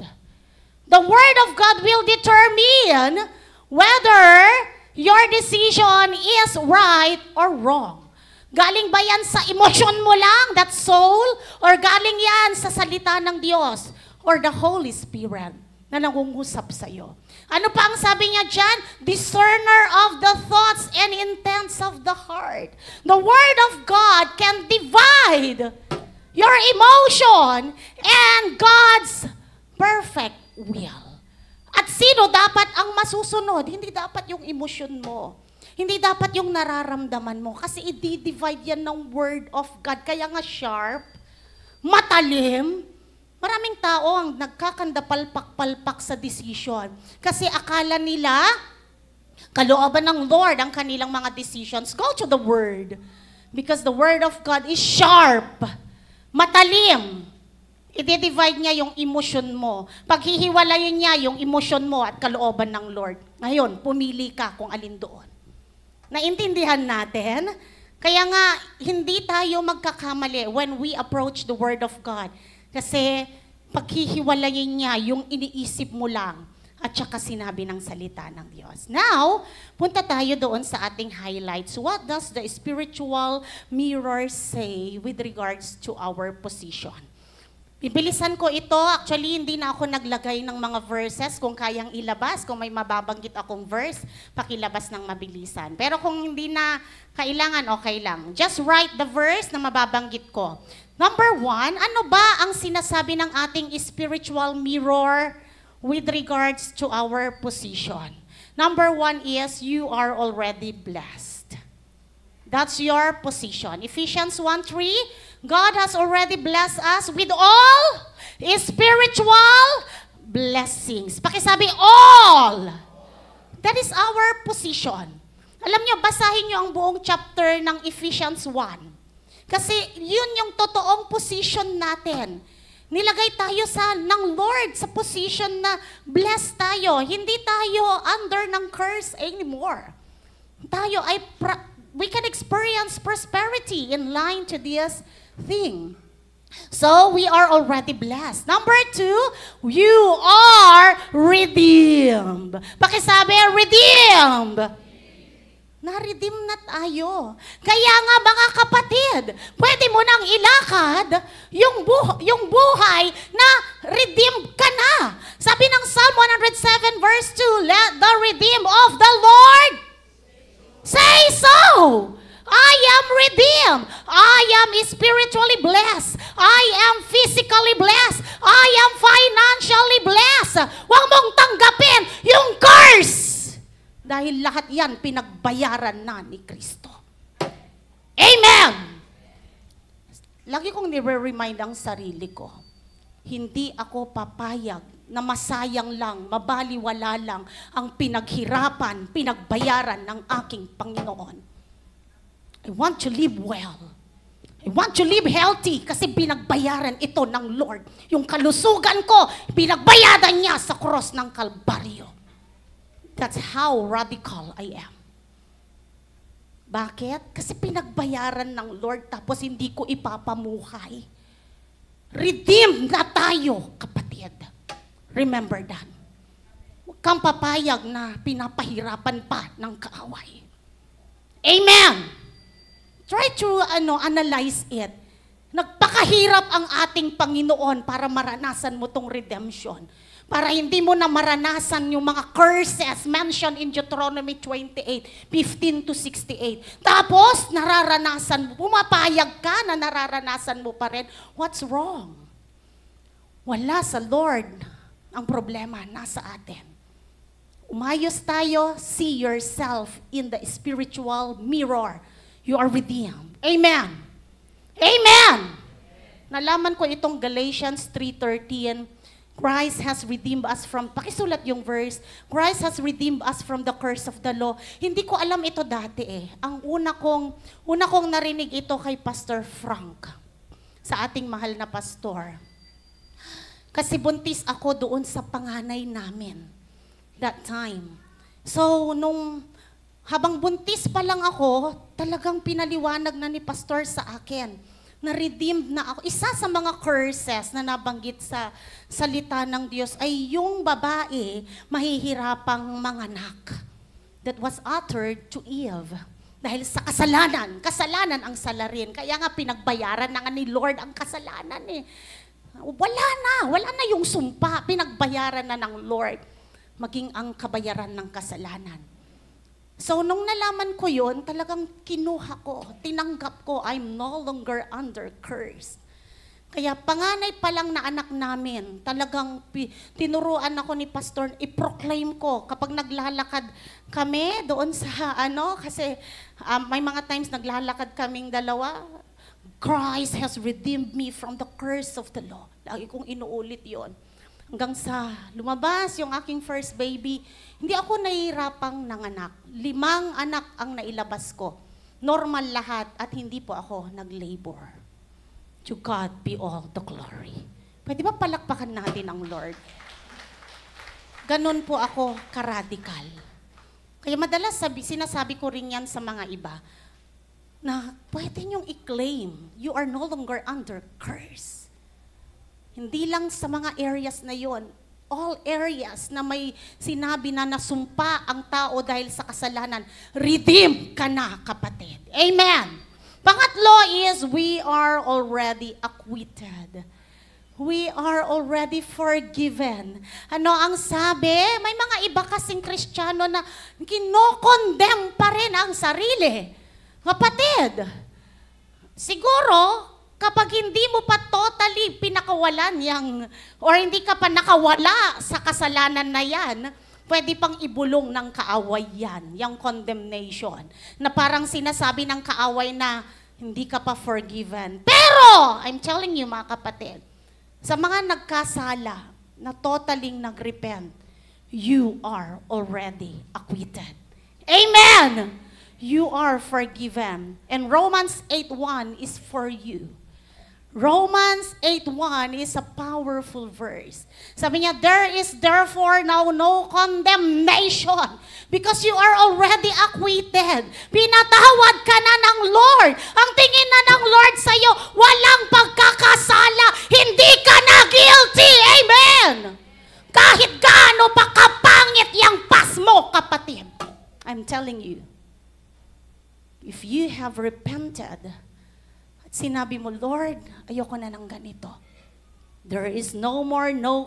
The Word of God will determine whether your decision is right or wrong. Galing ba yan sa emosyon mo lang, that soul, or galing yan sa salita ng Diyos or the Holy Spirit na nangungusap sa iyo? Ano pa ang sabi niya dyan? Discerner of the thoughts and intents of the heart. The Word of God can divide your emotion and God's perfect will. At sino dapat ang masusunod? Hindi dapat yung emosyon mo. Hindi dapat yung nararamdaman mo. Kasi i-divide yan ng Word of God. Kaya nga sharp, matalim. Maraming tao ang nagkakandapalpak-palpak sa decision. Kasi akala nila, kalooban ng Lord ang kanilang mga decisions. Go to the Word. Because the Word of God is sharp, matalim. I-divide niya yung emosyon mo. Paghihiwalayin niya yung emosyon mo at kalooban ng Lord. Ngayon, pumili ka kung alin doon. Naintindihan natin? Kaya nga, hindi tayo magkakamali when we approach the Word of God. Kasi paghihiwalayin niya yung iniisip mo lang at saka sinabi ng salita ng Diyos. Now, punta tayo doon sa ating highlights. What does the spiritual mirror say with regards to our position? Bibilisan ko ito. Actually, hindi na ako naglagay ng mga verses. Kung kayang ilabas, kung may mababanggit akong verse, pakilabas ng mabilisan. Pero kung hindi na kailangan, okay lang. Just write the verse na mababanggit ko. Number 1, ano ba ang sinasabi ng ating spiritual mirror with regards to our position? Number 1 is, you are already blessed. That's your position. Ephesians 1:3, God has already blessed us with all spiritual blessings. Pakisabi, all. That is our position. Alam nyo, basahin nyo ang buong chapter ng Ephesians 1. Kasi yun yung totoong position natin. Nilagay tayo ng Lord sa position na blessed tayo. Hindi tayo under ng curse anymore. Tayo ay, we can experience prosperity in line to this thing. So, we are already blessed. Number 2, you are redeemed. Pakisabi, redeemed. Na-redeem na tayo. Kaya nga mga kapatid, pwede mo nang ilakad yung buhay na redeem ka na. Sabi ng Psalm 107 verse 2, let the redeemed of the Lord say so. I am redeemed. I am spiritually blessed. I am physically blessed. I am financially blessed. Huwag mong tanggapin yung curse. Dahil lahat yan pinagbayaran na ni Kristo. Amen! lagi kong nire-remind ang sarili ko, hindi ako papayag na masayang lang, mabaliwala lang ang pinaghirapan, pinagbayaran ng aking Panginoon. I want to live well. I want to live healthy kasi pinagbayaran ito ng Lord. Yung kalusugan ko, pinagbayaran niya sa cross ng Kalbaryo. That's how radical I am. Bakit? Kasi pinagbayaran ng Lord tapos hindi ko ipapamuhay. Redeemed na tayo, kapatid. Remember that. Huwag kang papayag na pinapahirapan pa ng kaaway. Amen! Try to analyze it. Nagpakahirap ang ating Panginoon para maranasan mo tong redemption. Para hindi mo na maranasan yung mga curses mentioned in Deuteronomy 28, 15 to 68. Tapos, nararanasan mo, pumapayag ka na nararanasan mo pa rin. What's wrong? Wala sa Lord. Ang problema, nasa atin. Umayos tayo, see yourself in the spiritual mirror. You are redeemed. Amen. Amen. Nalaman ko itong Galatians 3:13. Christ has redeemed us from, pakisulat yung verse, Christ has redeemed us from the curse of the law. Hindi ko alam ito dati eh. Ang una kong narinig ito kay Pastor Frank, sa ating mahal na pastor. Kasi buntis ako doon sa panganay namin that time. So, habang buntis pa lang ako, talagang pinaliwanag na ni pastor sa akin na redeemed na ako. Isa sa mga curses na nabanggit sa salita ng Diyos ay yung babae mahihirapang manganak. That was uttered to Eve. Dahil sa kasalanan ang salarin. Kaya nga pinagbayaran na nga ni Lord ang kasalanan eh. Wala na yung sumpa. Pinagbayaran na ng Lord. Maging ang kabayaran ng kasalanan. So, nung nalaman ko yun, talagang kinuha ko, tinanggap ko, I'm no longer under curse. Kaya panganay pa lang na anak namin, talagang tinuruan ako ni pastor, i-proclaim ko kapag naglalakad kami doon sa kasi may mga times naglalakad kaming dalawa, Christ has redeemed me from the curse of the law. Lagi kong inuulit yon. Hanggang sa lumabas yung aking first baby, hindi ako nahihirapang nanganak. 5 anak ang nailabas ko. Normal lahat at hindi po ako nag-labor. To God be all the glory. Pwede ba palakpakan natin ang Lord? Ganon po ako karadikal. Kaya madalas sinasabi ko rin yan sa mga iba, na pwede niyong i-claim, you are no longer under curse. Hindi lang sa mga areas na yon, all areas na may sinabi na nasumpa ang tao dahil sa kasalanan, redeem ka na, kapatid. Amen. Pangatlo is, we are already acquitted. We are already forgiven. Ano ang sabi? May mga iba kasing Kristiyano na kinokondem pa rin ang sarili. Kapatid, siguro, kapag hindi mo pa totally pinakawalan or hindi ka pa nakawala sa kasalanan na yan, pwede pang ibulong ng kaaway yan, yung condemnation. Na parang sinasabi ng kaaway na hindi ka pa forgiven. Pero, I'm telling you mga kapatid, sa mga nagkasala na totally nagrepent, you are already acquitted. Amen! You are forgiven. And Romans 8:1 is for you. Romans 8:1 is a powerful verse. Sabi niya, there is therefore now no condemnation because you are already acquitted. Pinatawad ka na ng Lord. Ang tingin na ng Lord sa iyo, walang pagkakasala. Hindi ka na guilty. Amen. Kahit gaano pa kapangit yung pas mo, kapatid. I'm telling you, if you have repented, sinabi mo, Lord, ayoko na ng ganito. There is no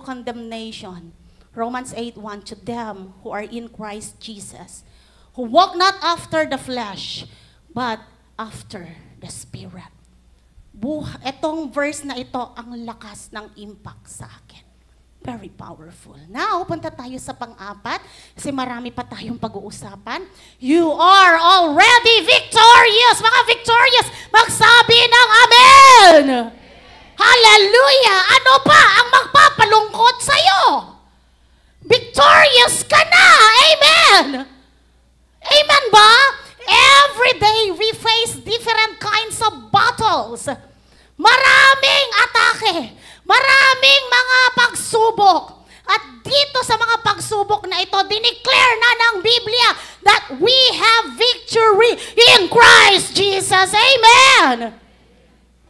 condemnation. Romans 8:1, to them who are in Christ Jesus, who walk not after the flesh, but after the Spirit. Etong verse na ito, ang lakas ng impact sa akin. Very powerful. Now, punta tayo sa pang-apat, kasi marami pa tayong pag-uusapan. You are already victorious! Mga victorious, magsabi ng Amen! trials, maraming atake, maraming mga pagsubok. At dito sa mga pagsubok na ito, dineclare na ng Biblia that we have victory in Christ Jesus. Amen!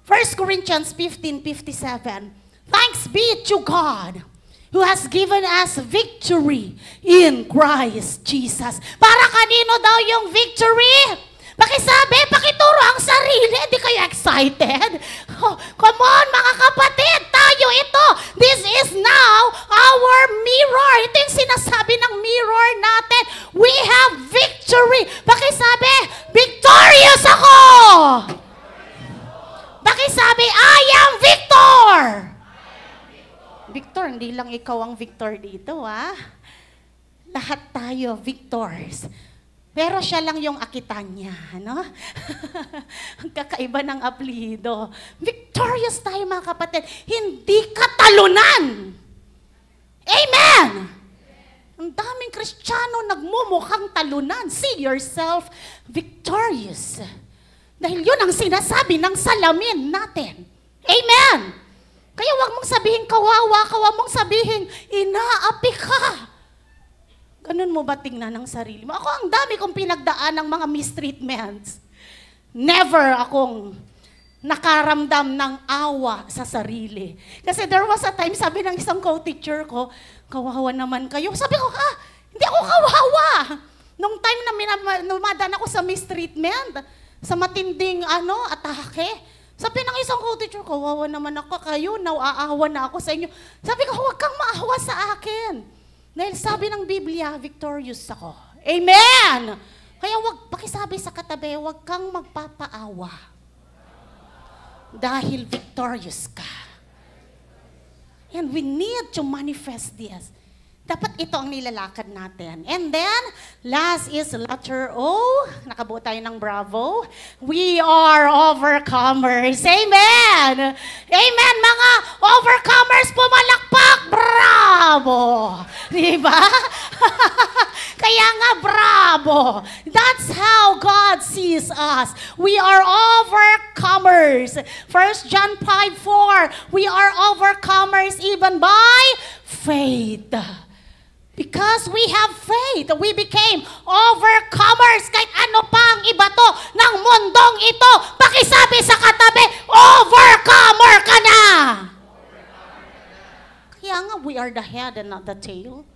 1 Corinthians 15:57. Thanks be to God who has given us victory in Christ Jesus. Para kanino daw yung victory? Pakisabi, pakituro ang sarili. Hindi kayo excited? Oh, come on mga kapatid, tayo ito. This is now our mirror. Ito yung sinasabi ng mirror natin. We have victory. Pakisabi, victorious ako. Pakisabi, I am victor. Victor, hindi lang ikaw ang victor dito, ha? Lahat tayo victors. Pero siya lang yung akitan niya, no? Ang kakaiba ng apelyido. Victorious tayo, mga kapatid. Hindi katalunan. Amen! Ang daming Kristiyano nagmumukhang talunan. See yourself victorious. Dahil yun ang sinasabi ng salamin natin. Amen! Kaya wag mong sabihin kawawa ka, wag mong sabihin inaapi ka. Ganun mo ba tingnan ng sarili mo? Ako, ang dami kong pinagdaan ng mga mistreatments. Never akong nakaramdam ng awa sa sarili. Kasi there was a time, sabi ng isang co-teacher ko, kawawa naman kayo. Sabi ko, hindi ako kawawa. Nung time na numadan ako sa mistreatment, sa matinding atake, sabi ng isang co-teacher, kawawa naman ako kayo, nauaawa na ako sa inyo. Sabi ko, huwag kang maawa sa akin. Dahil sabi ng Biblia, victorious ako. Amen! Kaya pakisabi sa katabi, huwag kang magpapaawa. Dahil victorious ka. And we need to manifest this. Dapat ito ang nilalakad natin. And then, last is letter O. Nakabuo tayo ng bravo. We are overcomers. Amen! Amen, mga overcomers, pumalakpak. Bravo! Diba? Kaya nga, bravo! That's how God sees us. We are overcomers. 1 John 5:4, we are overcomers even by faith. Because we have faith, we became overcomers. Kahit ano pa ang ibato ng mundong ito, pakisabi sa katabi, overcomer ka na! Kaya nga, we are the head and not the tail.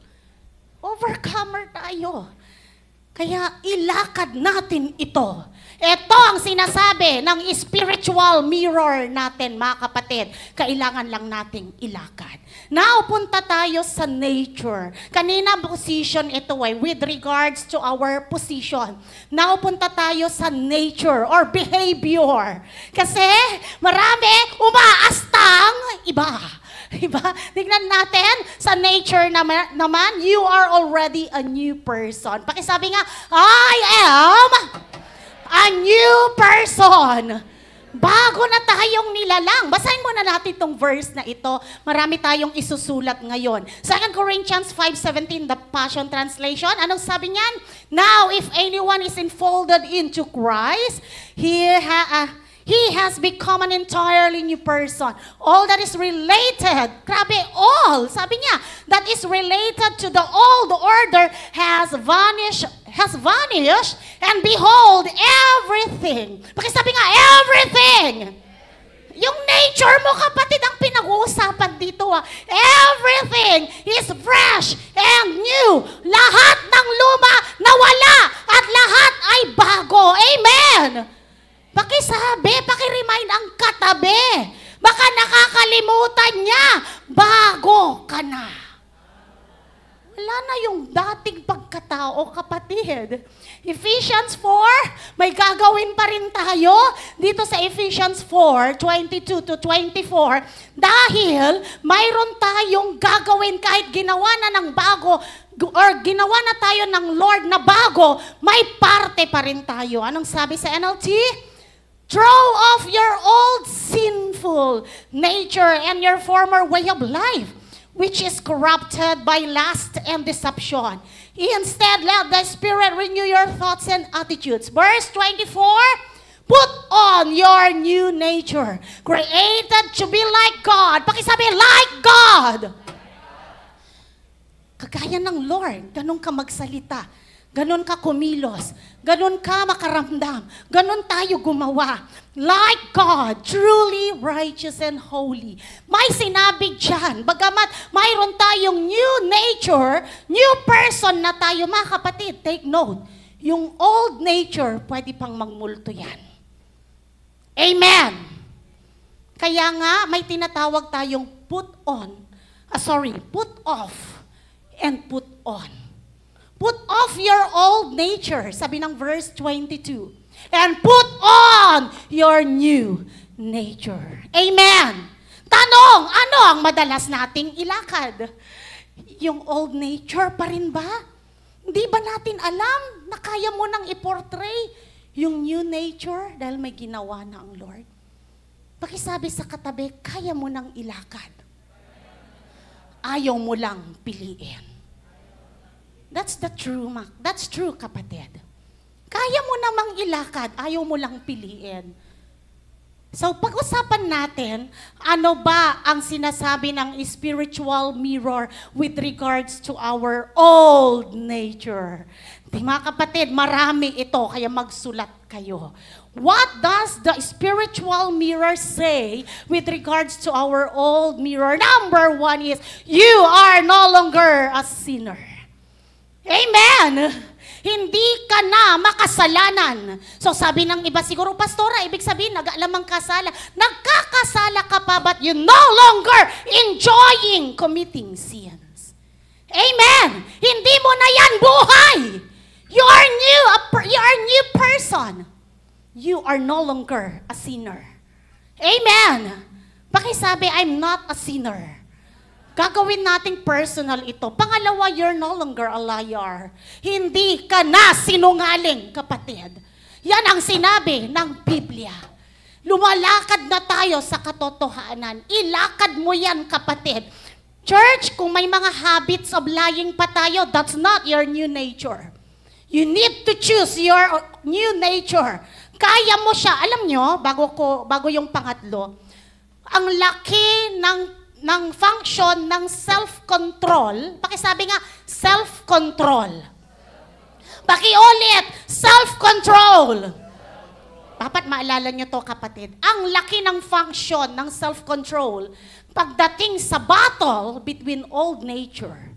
Overcomer tayo. Kaya ilakad natin ito. Ito ang sinasabi ng spiritual mirror natin, mga kapatid. Kailangan lang nating ilakad. Now, punta tayo sa nature. Kanina, position ito with regards to our position. Now, punta tayo sa nature or behavior. Kasi marami umaastang iba. Diba? Tignan natin, sa nature naman, you are already a new person. Pakisabi nga, I am a new person. Bago na tayong nilalang. Basahin muna natin itong verse na ito. Marami tayong isusulat ngayon. 2 Corinthians 5:17, the Passion Translation. Anong sabi niyan? Now, if anyone is enfolded into Christ, He has become an entirely new person. All that is related, grabe, all, sabi niya, that is related to the old order has vanished, and behold, everything. Pakisabi nga, everything. Yung nature mo, kapatid, ang pinag-uusapan dito. Everything is fresh and new. Lahat ng luma nawala at lahat ay bago. Amen! Pakisabi, pakiremind ang katabi. Baka nakakalimutan niya, bago ka na. Wala na yung dating pagkatao, kapatid. Ephesians 4, may gagawin pa rin tayo dito sa Ephesians 4:22-24. Dahil mayroon tayong gagawin kahit ginawa na ng bago or ginawa na tayo ng Lord na bago, may parte pa rin tayo. Anong sabi sa NLT? Throw off your old sinful nature and your former way of life, which is corrupted by lust and deception. Instead, let the Spirit renew your thoughts and attitudes. Verse 24, put on your new nature. nature. Created to be like God. Pakisabi, like God. Kagaya ng Lord, ganun ka magsalita. Ganon ka kumilos. Ganon ka makaramdam. Ganon tayo gumawa. Like God, truly righteous and holy. May sinabi dyan, bagamat mayroon tayong new nature, new person na tayo, mga kapatid, take note, yung old nature, pwede pang magmulto yan. Amen! Kaya nga, may tinatawag tayong put off and put on. Put off your old nature, sabi ng verse 22. And put on your new nature. Amen. Tanong, ano ang madalas nating ilakad? Yung old nature pa rin ba? Hindi ba natin alam na kaya mo nang i-portray yung new nature dahil may ginawa na ang Lord? Pakisabi sa katabi, kaya mo nang ilakad. Ayaw mo lang piliin. That's true, kapatid. Kaya mo namang ilakad, ayaw mo lang piliin. So, pag-usapan natin, ano ba ang sinasabi ng spiritual mirror with regards to our old nature? Mga kapatid, marami ito, kaya magsulat kayo. What does the spiritual mirror say with regards to our old mirror? Number 1 is, you are no longer a sinner. Amen! Hindi ka na makasalanan. So sabi ng iba siguro, pastora, ibig sabihin, nag-aalamang kasala. Nagkakasala ka pa, but you no longer enjoying committing sins. Amen! Hindi mo na yan buhay. You are new person. You are no longer a sinner. Amen! Pakisabi, I'm not a sinner. Gagawin nating personal ito. Pangalawa, you're no longer a liar. Hindi ka na sinungaling, kapatid. Yan ang sinabi ng Biblia. Lumalakad na tayo sa katotohanan. Ilakad mo yan, kapatid. Church, kung may mga habits of lying pa tayo, that's not your new nature. You need to choose your new nature. Kaya mo siya. Alam nyo, bago yung pangatlo, ang laki ng function ng self-control. Pakisabi nga, self-control. Pakiulit, self-control. Dapat maalala nyo to, kapatid. Ang laki ng function ng self-control pagdating sa battle between old nature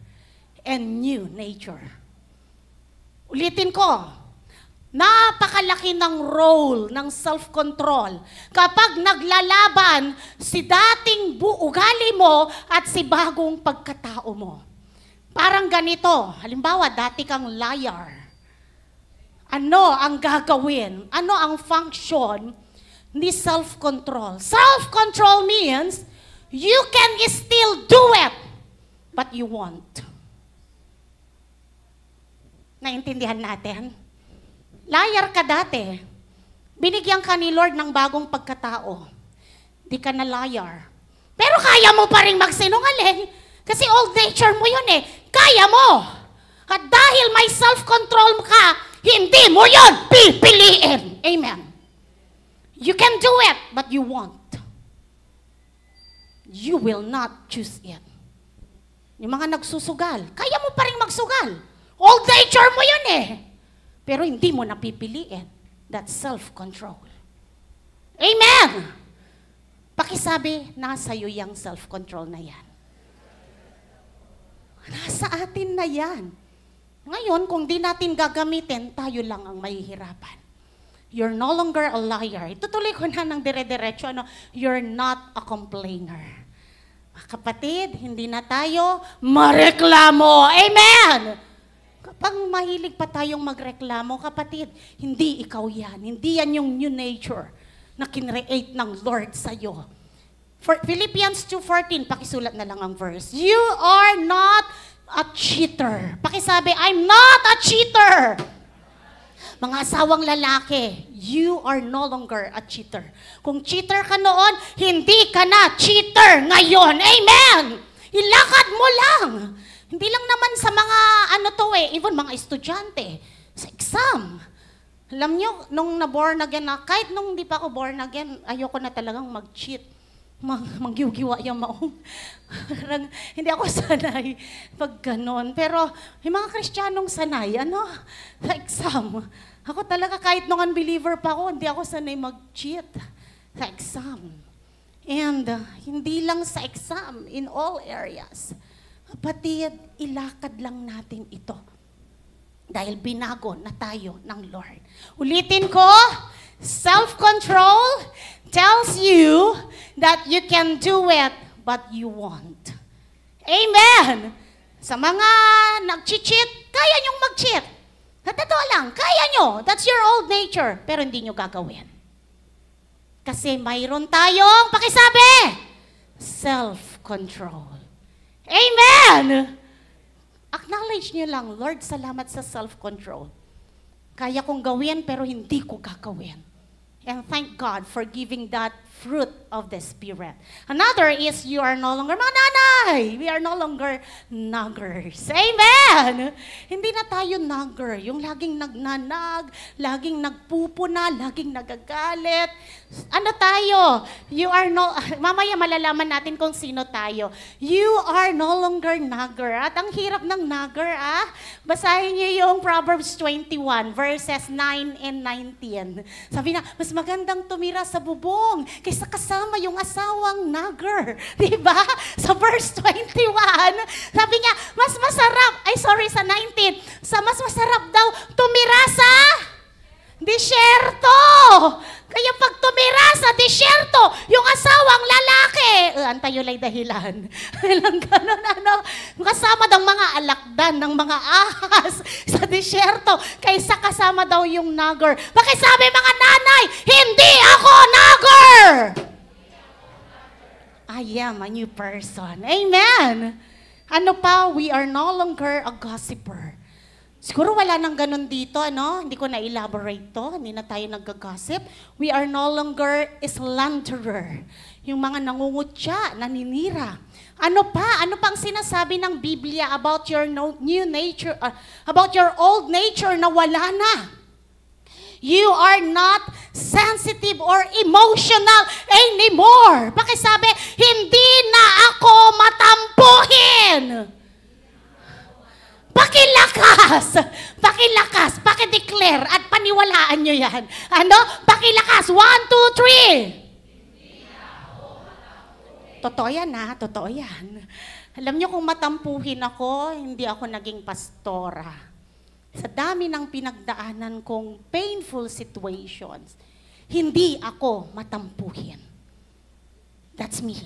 and new nature. Ulitin ko, napakalaki ng role ng self-control kapag naglalaban si dating ugali mo at si bagong pagkatao mo. Parang ganito, halimbawa, dati kang liar. Ano ang gagawin? Ano ang function ni self-control? Self-control means you can still do it, but you won't. Naintindihan natin? Liar ka dati. Binigyan ka ni Lord ng bagong pagkatao. Di ka na liar. Pero kaya mo pa rin magsinungaling. Kasi old nature mo yun eh. Kaya mo. At dahil may self-control ka, hindi mo yun pipiliin. Amen. You can do it, but you won't. You will not choose it. Yung mga nagsusugal, kaya mo pa rin magsugal. Old nature mo yun eh. Pero hindi mo napipiliin. That's self-control. Amen! Pakisabi, nasa iyo yung self-control na yan. Nasa atin na yan. Ngayon, kung di natin gagamitin, tayo lang ang mahihirapan. You're no longer a liar. Itutuloy ko na ng dire-diretso, you're not a complainer. Kapatid, hindi na tayo mareklamo. Amen! Kapag mahilig pa tayong magreklamo, kapatid, hindi ikaw yan. Hindi yan yung new nature na kinreate ng Lord sa'yo. For Philippians 2:14, pakisulat na lang ang verse. You are not a cheater. Pakisabi, I'm not a cheater. Mga asawang lalaki, you are no longer a cheater. Kung cheater ka noon, hindi ka na cheater ngayon. Amen! Ilakad mo lang. Hindi lang naman sa mga, even mga estudyante, sa exam. Alam nyo, nung na-born again na, kahit nung hindi pa ako born again, ayoko na talagang mag-cheat. Magyugiwa yung maong. Hindi ako sanay pag ganon. Pero yung mga Kristiyanong sanay, sa exam. Ako talaga, kahit nung unbeliever pa ako, hindi ako sanay mag-cheat sa exam. And hindi lang sa exam, in all areas. Kapatid, ilakad lang natin ito. Dahil binago na tayo ng Lord. Ulitin ko, self-control tells you that you can do it, but you won't. Amen! Sa mga nag-cheat, kaya nyong mag-cheat. Sa totoo lang, kaya nyo. That's your old nature. Pero hindi nyo gagawin. Kasi mayroon tayong, pakisabi, self-control. Amen! Acknowledge nyo lang, Lord, salamat sa self-control. Kaya kong gawin, pero hindi ko gagawin. And thank God for giving that fruit of the Spirit. Another is you are no longer, mga nanay, we are no longer naggers. Amen! Hindi na tayo nagger. Yung laging nagnanag, laging nagpupuna, laging nagagalit. Ano tayo? You are no, mamaya malalaman natin kung sino tayo. You are no longer nagger. At ang hirap ng nagger, basahin niyo yung Proverbs 21, verses 9 and 19. Sabi na, mas magandang tumira sa bubong kaysa kasama yung asawang nagger. Diba? Sa verse 21, sabi niya, mas masarap, sa 19, mas masarap daw tumira sa disyerto. Kaya pag tumira sa disyerto, yung asawang lalaki, antayulay dahilan. Ilang ganon, kasama daw mga alakdan ng mga ahas sa disyerto, kaysa kasama daw yung nagger. Pakisabi mga nanay, hindi ako nagger! I am a new person. Amen! Ano pa? We are no longer a gossiper. Siguro wala nang ganun dito, Hindi ko na-elaborate to. Hindi na tayo nag-gossip. We are no longer slanderer. Yung mga nangungutya, naninira. Ano pa? Ano pang sinasabi ng Biblia about your new nature, about your old nature na wala na? You are not sensitive or emotional anymore. Pakisabi, hindi na ako matampuhin. Pakilakas, pakideclare at paniwalaan nyo yan. Pakilakas, 1, 2, 3. Totoo yan totoo yan. Alam nyo kung matampuhin ako, hindi ako naging pastora. Sa dami ng pinagdaanan kong painful situations, hindi ako matampuhin. That's me.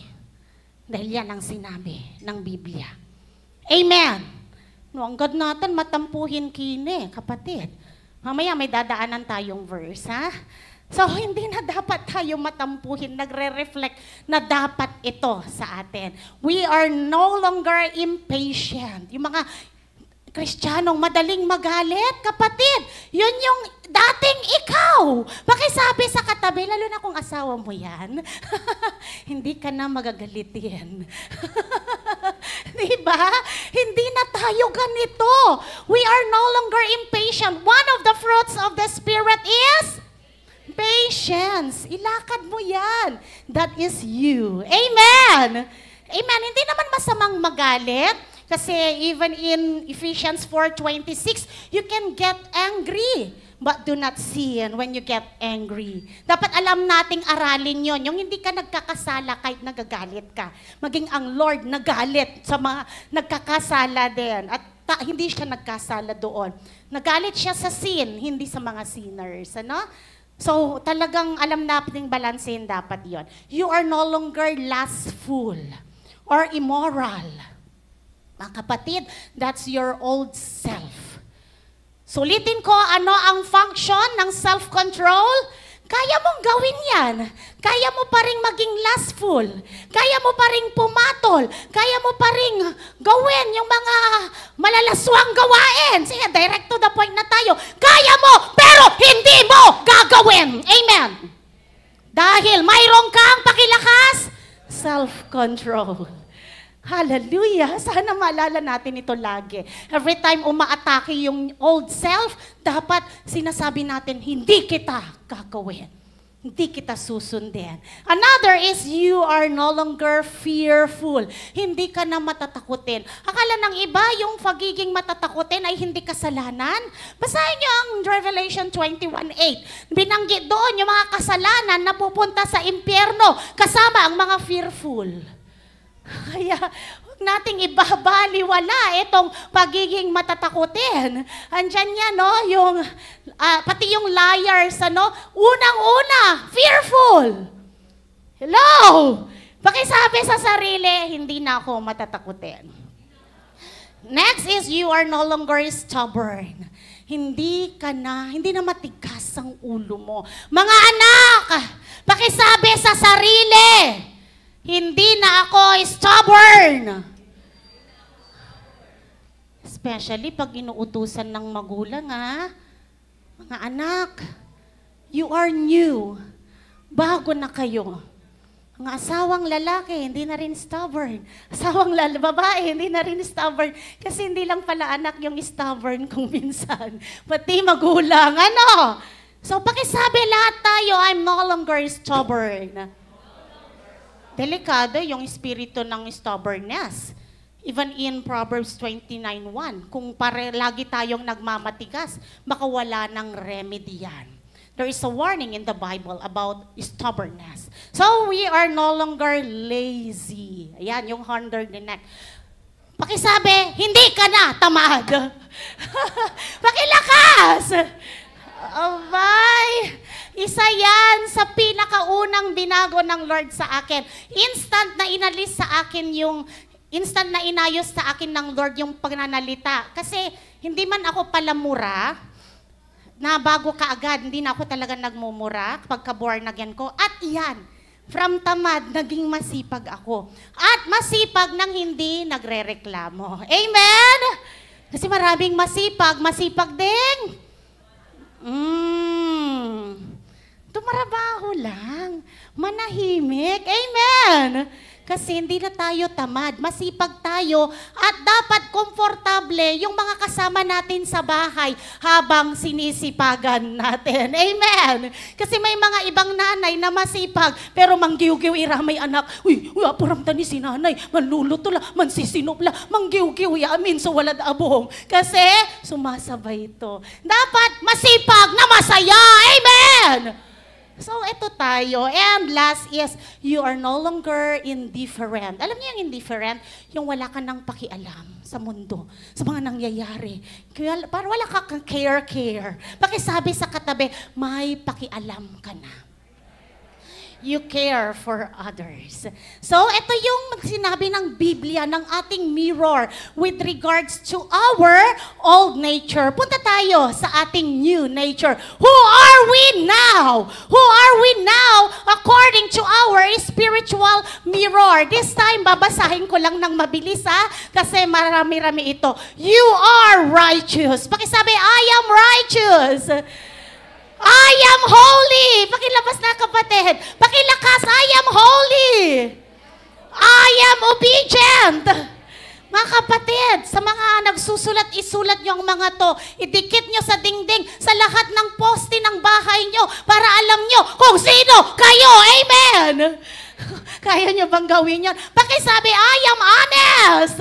Dahil yan ang sinabi ng Biblia. Amen! No, ang God natin, matampuhin kini, kapatid. Mamaya may dadaanan tayong verse, So, hindi na dapat tayo matampuhin. Nagre-reflect na dapat ito sa atin. We are no longer impatient. Yung mga Kristiyanong madaling magalit, kapatid. Yun yung dating ikaw. Pakisabi sa katabi, lalo na kung asawa mo yan, hindi ka na magagalitin. Diba? Hindi na tayo ganito. We are no longer impatient. One of the fruits of the Spirit is patience. Ilakad mo yan. That is you. Amen. Amen. Hindi naman masamang magalit. Kasi even in Ephesians 4:26, you can get angry, but do not sin when you get angry. Dapat alam nating aralin yon. Yung hindi ka nagkakasala kahit nagagalit ka. Maging ang Lord nagalit sa mga nagkakasala din. At hindi siya nagkasala doon. Nagalit siya sa sin, hindi sa mga sinners. So, talagang alam nating balansehin dapat yon. You are no longer lustful or immoral. Mga kapatid, that's your old self. Sulitin ko, ano ang function ng self-control? Kaya mong gawin yan. Kaya mo pa rin maging lustful. Kaya mo pa rin pumatol. Kaya mo pa rin gawin yung mga malalaswang gawain. Sige, direct to the point na tayo. Kaya mo, pero hindi mo gagawin. Amen. Dahil mayroon kang pakilakas, self-control. Hallelujah! Sana maalala natin ito lagi. Every time umaatake yung old self, dapat sinasabi natin, hindi kita gagawin. Hindi kita susundin. Another is you are no longer fearful. Hindi ka na matatakutin. Akala ng iba, yung pagiging matatakutin ay hindi kasalanan. Basahin niyo ang Revelation 21:8. Binanggit doon yung mga kasalanan na pupunta sa impyerno kasama ang mga fearful. Kaya huwag nating ibabaliwala itong pagiging matatakutin. Andyan yan, no? Yung, pati yung liars, ano? Unang-una, fearful. Hello? Pakisabi sa sarili, hindi na ako matatakutin. Next is you are no longer stubborn. Hindi na matigas ang ulo mo. Mga anak, pakisabi sa sarili, hindi na ako stubborn. Especially pag inuutusan ng magulang, mga anak, you are new. Bago na kayo. Ang asawang lalaki, hindi na rin stubborn. Asawang babae, hindi na rin stubborn. Kasi hindi lang pala anak yung stubborn kung minsan. Pati magulang, ano? So pakisabi lahat tayo, I'm no longer stubborn. Delikado yung espiritu ng stubbornness. Even in Proverbs 29:1, kung lagi tayong nagmamatigas, baka wala ng remedy yan. There is a warning in the Bible about stubbornness. So we are no longer lazy. Ayan, yung under the neck. Pakisabi, hindi ka na tamad. Pakilakas! Abay! Isa yan sa pinakaunang binago ng Lord sa akin. Instant na inayos sa akin ng Lord yung pagnanalita. Kasi hindi man ako palamura, na bago ka agad, hindi na ako talaga nagmumura pagka-born again ko. At yan, from tamad, naging masipag ako. At masipag nang hindi nagre-reklamo. Amen? Kasi maraming masipag din. Tumarabaho lang. Manahimik. Amen. Kasi hindi na tayo tamad. Masipag tayo at dapat komportable yung mga kasama natin sa bahay habang sinisipagan natin. Amen. Kasi may mga ibang nanay na masipag pero manggiw-giw iramay anak. Uy, apuramta ni si nanay. Manluluto la, mansisinop la, manggiw-giw amin so walad abong. Kasi sumasabay ito. Dapat masipag na masaya. Amen. So, ito tayo. And last is, you are no longer indifferent. Alam niyo yung indifferent? Yung wala ka nang pakialam sa mundo, sa mga nangyayari. Kaya, parang wala ka care. Pakisabi sa katabi, may pakialam ka na. You care for others. So, ito yung sinabi ng Biblia, ng ating mirror with regards to our old nature. Punta tayo sa ating new nature. Who are we now? Who are we now according to our spiritual mirror? This time, babasahin ko lang ng mabilis, kasi marami-rami ito. You are righteous. Pakisabi, I am righteous. I am holy. Pakilabas na kapatid. Pakilakas, I am holy. I am obedient. Mga kapatid, sa mga nagsusulat, isulat nyo ang mga to. Idikit nyo sa dingding, sa lahat ng poste ng bahay nyo para alam nyo kung sino kayo. Amen. Kaya nyo bang gawin yan? Pakisabi, I am honest.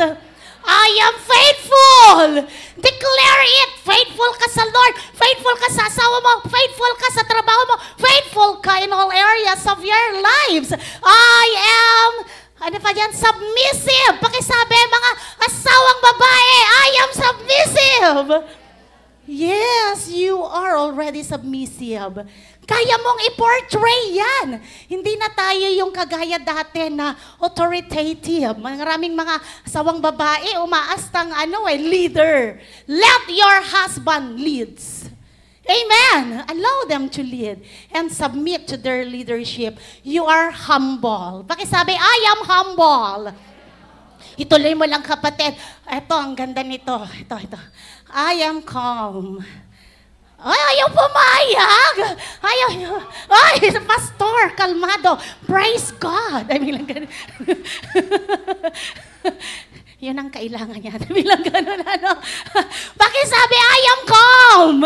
I am faithful. Declare it. Faithful ka sa Lord. Faithful ka sa asawa mo. Faithful ka sa trabaho mo. Faithful ka in all areas of your lives. I am, submissive. Pakisabi, mga asawang babae, I am submissive. Yes, you are already submissive. Kaya mong i-portray yan. Hindi na tayo yung kagaya dati na authoritative. Maraming mga asawang babae, umaastang leader. Let your husband leads. Amen. Allow them to lead and submit to their leadership. You are humble. Pakisabi, I am humble. Ituloy mo lang kapatid. Ito, ang ganda nito. Ito. I am calm. Ay, ayaw pumayag. Ayaw. Ay, pastor, kalmado. Praise God. Ay, bilang ganun. Yun ang kailangan niya. Bilang ganun, ano. Pakisabi, I am calm.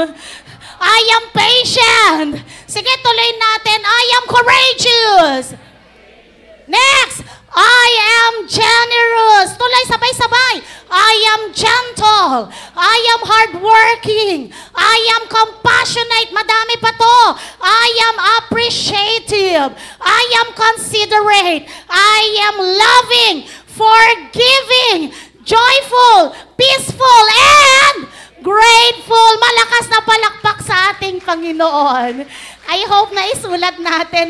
I am patient. Sige, tuloy natin. I am courageous. Next, I am generous. Tuloy, sabay-sabay. I am gentle. I am hardworking. I am compassionate. Madami pa to. I am appreciative. I am considerate. I am loving, forgiving, joyful, peaceful, and grateful. Malakas na palakpak sa ating Panginoon. I hope na isulat natin,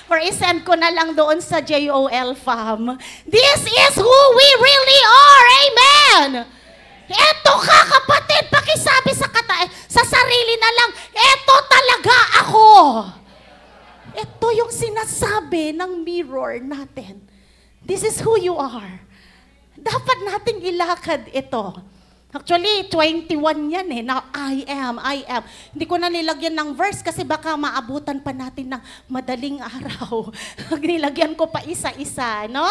or isend ko na lang doon sa JOL fam. This is who we really are. Amen! Eto ka, kapatid, pakisabi sa sarili na lang, eto talaga ako. Ito yung sinasabi ng mirror natin. This is who you are. Dapat nating ilakad ito. Actually, 21 yan na I am. Hindi ko na nilagyan ng verse kasi baka maabutan pa natin ng madaling araw. Nilagyan ko pa isa-isa, no?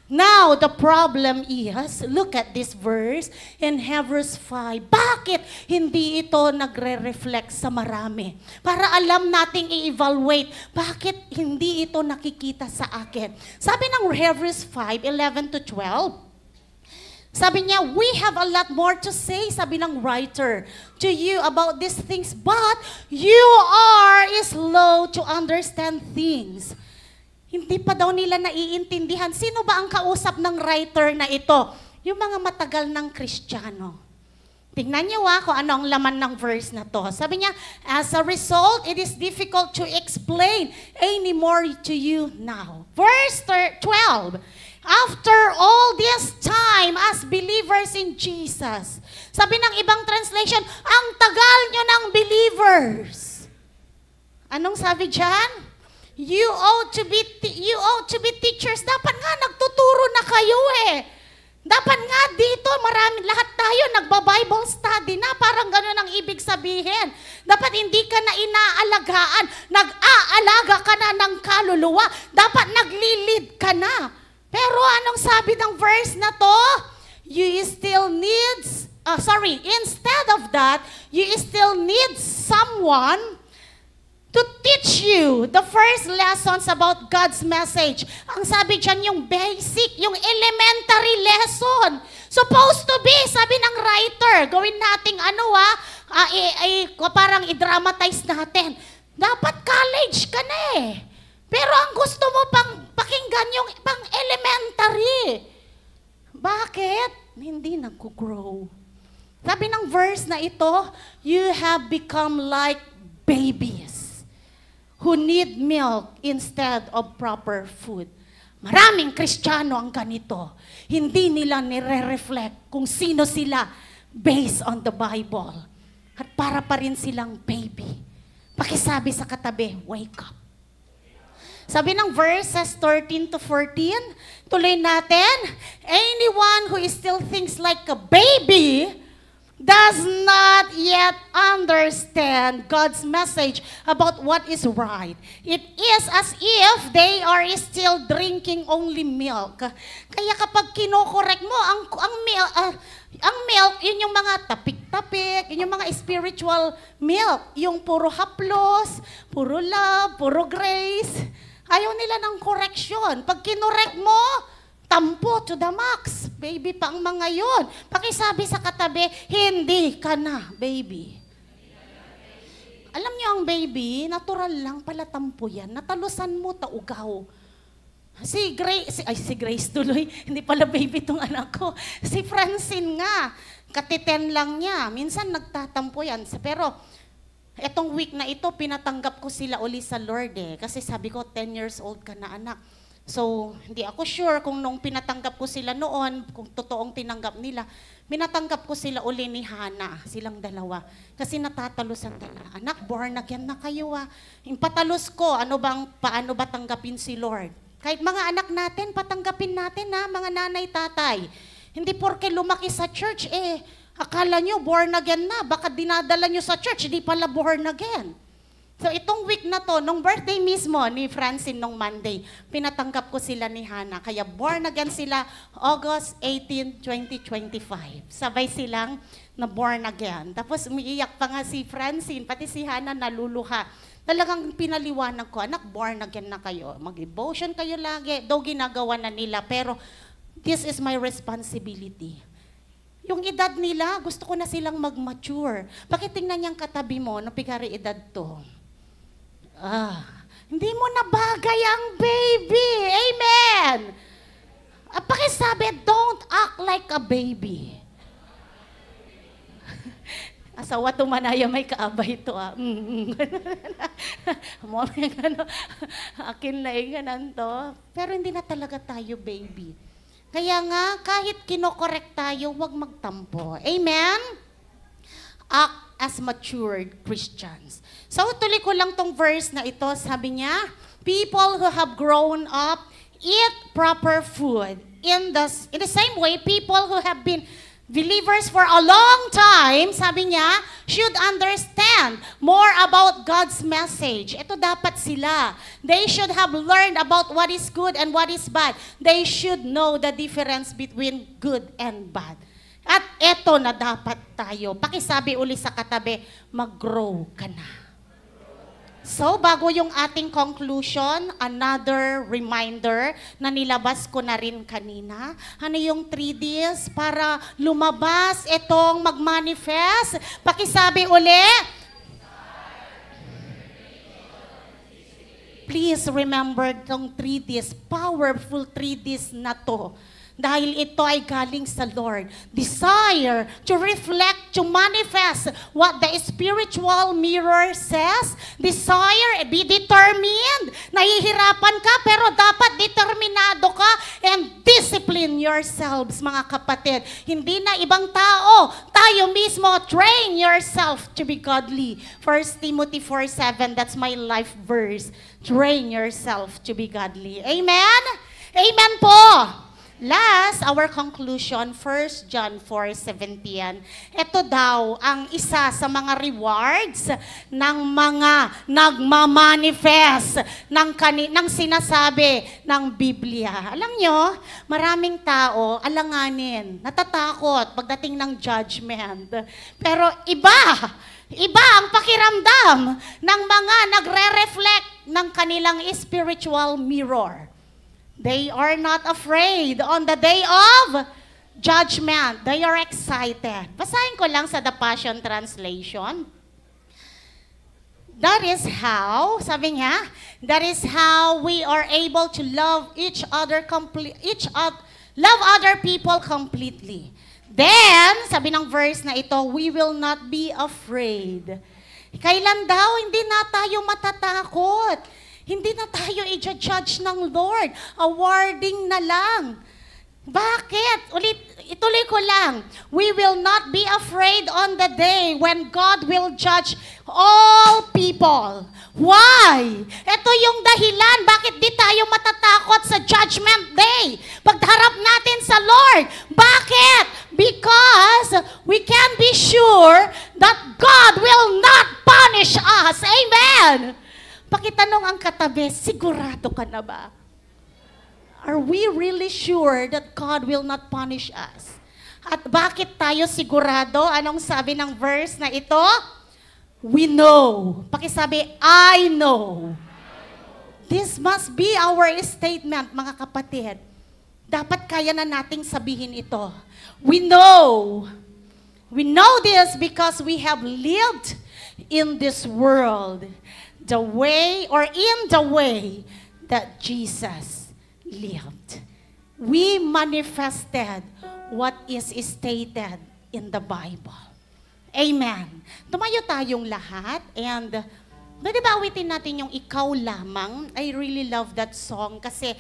Now, the problem is, look at this verse in Hebrews 5. Bakit hindi ito nagre-reflect sa marami? Para alam nating i-evaluate, bakit hindi ito nakikita sa akin? Sabi ng Hebrews 5:11-12, sabi niya, we have a lot more to say, sabi ng writer, to you about these things, but you are slow to understand things. Hindi pa daw nila naiintindihan. Sino ba ang kausap ng writer na ito? Yung mga matagal ng Kristiyano. Tingnan niyo kung ano ang laman ng verse na to. Sabi niya, as a result, it is difficult to explain anymore to you now. Verse 12, after all this time as believers in Jesus. Sabi ng ibang translation, ang tagal nyo ng believers. Anong sabi dyan? You ought to be teachers. Dapat nga nagtuturo na kayo Dapat nga dito, lahat tayo nagba-Bible study na, parang gano'n ang ibig sabihin. Dapat hindi ka na inaalagaan, nag-aalaga ka na ng kaluluwa. Dapat naglilid ka na. Pero anong sabi ng verse na to? Instead of that, you still need someone to teach you the first lessons about God's message. Ang sabi dyan, yung basic, yung elementary lesson. Supposed to be, sabi ng writer, gawin nating parang i-dramatize natin. Dapat college ka na Pero ang gusto mo pang pakinggan yung pang elementary. Bakit? Hindi nag-grow. Sabi ng verse na ito, you have become like babies who need milk instead of proper food. Maraming Kristiyano ang ganito. Hindi nila nire-reflect kung sino sila based on the Bible. At para pa rin silang baby. Pakisabi sa katabi, wake up. Sabi ng verses 13-14, tuloy natin, anyone who still thinks like a baby does not yet understand God's message about what is right. It is as if they are still drinking only milk. Kaya kapag kinokorek mo, ang milk, yun yung mga tapik-tapik, yun yung mga spiritual milk. Yung puro haplos, puro love, puro grace. Ayaw nila ng correction. Pag kinorek mo, tampo to the max. Baby pa ang mga yun. Pakisabi sa katabi, hindi ka na, baby. Alam niyo ang baby, natural lang pala tampo yan. Natalusan mo, taugaw. Si Grace tuloy, hindi pala baby tong anak ko. Si Francine nga, katiten lang niya. Minsan nagtatampo yan. Pero etong week na ito, pinatanggap ko sila uli sa Lord Kasi sabi ko, 10 years old ka na anak. So, hindi ako sure kung nung pinatanggap ko sila noon, kung totoong tinanggap nila, pinatanggap ko sila uli ni Hana, silang dalawa. Kasi natatalusan nila. Anak, born again na kayo Impatalos ko, paano ba tanggapin si Lord? Kahit mga anak natin, patanggapin natin mga nanay, tatay. Hindi porke lumaki sa church, Akala nyo, born again na. Baka dinadala nyo sa church, hindi pala born again. So itong week na to, nung birthday mismo ni Francine nung Monday, pinatanggap ko sila ni Hannah. Kaya born again sila August 18, 2025. Sabay silang na born again. Tapos umiiyak pa nga si Francine, pati si Hannah naluluha. Talagang pinaliwanag ko, anak, born again na kayo. Mag-devotion kayo lagi. Though ginagawa na nila, pero this is my responsibility. Yung edad nila, gusto ko na silang mag-mature. Bakit tingnan niyang katabi mo, no pigari edad to? Hindi mo na bagay ang baby. Amen! Pakisabi, don't act like a baby. Asawa tumanaya may kaabay ito. Akin na ganan to. Pero hindi na talaga tayo baby. Kaya nga, kahit kinokorek tayo, huwag magtampo. Amen? Act as matured Christians. So, tuloy ko lang tong verse na ito. Sabi niya, people who have grown up eat proper food. In the same way, people who have been believers for a long time, sabi niya, should understand more about God's message. Ito dapat sila. They should have learned about what is good and what is bad. They should know the difference between good and bad. At eto na dapat tayo. Pakisabi uli sa katabi, mag-grow ka na. So, bago yung ating conclusion, another reminder na nilabas ko na rin kanina. Ano yung 3Ds para lumabas itong mag-manifest? Pakisabi uli. Please remember itong 3Ds, powerful 3Ds na to. Dahil ito ay galing sa Lord. Desire to reflect, to manifest what the spiritual mirror says. Desire, be determined. Nahihirapan ka, pero dapat determinado ka and discipline yourselves, mga kapatid. Hindi na ibang tao. Tayo mismo, train yourself to be godly. 1 Timothy 4:7, that's my life verse. Train yourself to be godly. Amen? Amen po! Last, our conclusion, 1 John 4:17. Ito daw ang isa sa mga rewards ng mga nagmamanifest ng sinasabi ng Biblia. Alam nyo, maraming tao alanganin, natatakot pagdating ng judgment. Pero iba ang pakiramdam ng mga nagre-reflect ng kanilang spiritual mirror. They are not afraid on the day of judgment. They are excited. Basahin ko lang sa The Passion Translation. That is how, sabi niya, that is how we are able to love love other people completely. Then, sabi ng verse na ito, we will not be afraid. Kailan daw hindi na tayo matatakot? Hindi na tayo i-judge ng Lord. Awarding na lang. Bakit? Ituloy ko lang. We will not be afraid on the day when God will judge all people. Why? Ito yung dahilan bakit di tayo matatakot sa judgment day. Pagharap natin sa Lord. Bakit? Because we can be sure that God will not punish us. Amen. Pakitanong ang katabi, sigurado ka na ba? Are we really sure that God will not punish us? At bakit tayo sigurado? Anong sabi ng verse na ito? We know. Pakisabi, I know. This must be our statement, mga kapatid. Dapat kaya na nating sabihin ito. We know. We know this because we have lived in this world. The way or in the way that Jesus lived. We manifested what is stated in the Bible. Amen. Tumayo tayong lahat and pwede ba awitin natin yung Ikaw Lamang? I really love that song kasi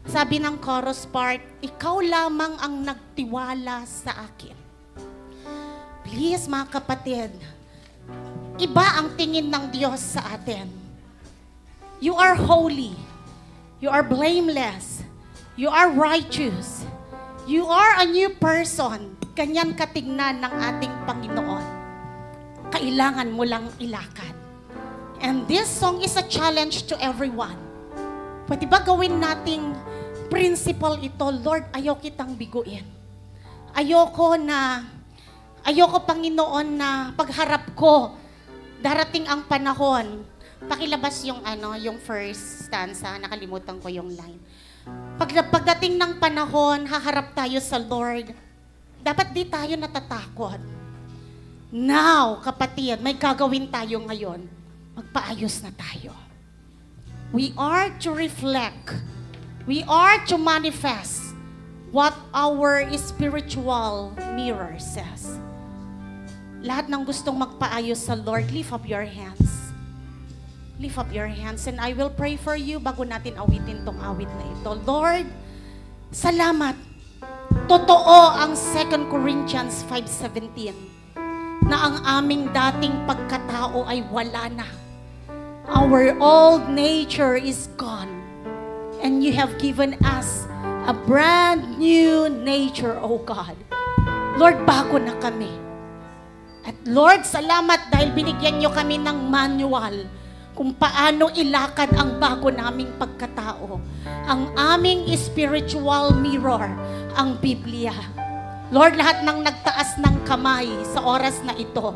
sabi ng chorus part, Ikaw lamang ang nagtiwala sa akin. Please mga kapatid, iba ang tingin ng Diyos sa atin. You are holy. You are blameless. You are righteous. You are a new person. ganyan katignan ng ating Panginoon. Kailangan mo lang ilakad. And this song is a challenge to everyone. Pwede ba gawin nating principle ito? Lord, ayaw kitang biguin. Ayoko, Panginoon, na pagharap ko, darating ang panahon. Pakilabas yung first stanza, nakalimutan ko yung line. Pagdating ng panahon, haharap tayo sa Lord. Dapat di tayo natatakot. Now, kapatid, may gagawin tayo ngayon. Magpaayos na tayo. We are to reflect. We are to manifest what our spiritual mirror says. Lahat ng gustong magpaayos sa Lord, lift up your hands. Lift up your hands and I will pray for you bago natin awitin tong awit na ito. Lord, salamat. Totoo ang 2 Corinthians 5:17 na ang aming dating pagkatao ay wala na. Our old nature is gone and you have given us a brand new nature, O God. Lord, bago na kami. At Lord, salamat dahil binigyan niyo kami ng manual kung paano ilakad ang bago naming pagkatao. Ang aming spiritual mirror, ang Biblia. Lord, lahat ng nagtaas ng kamay sa oras na ito,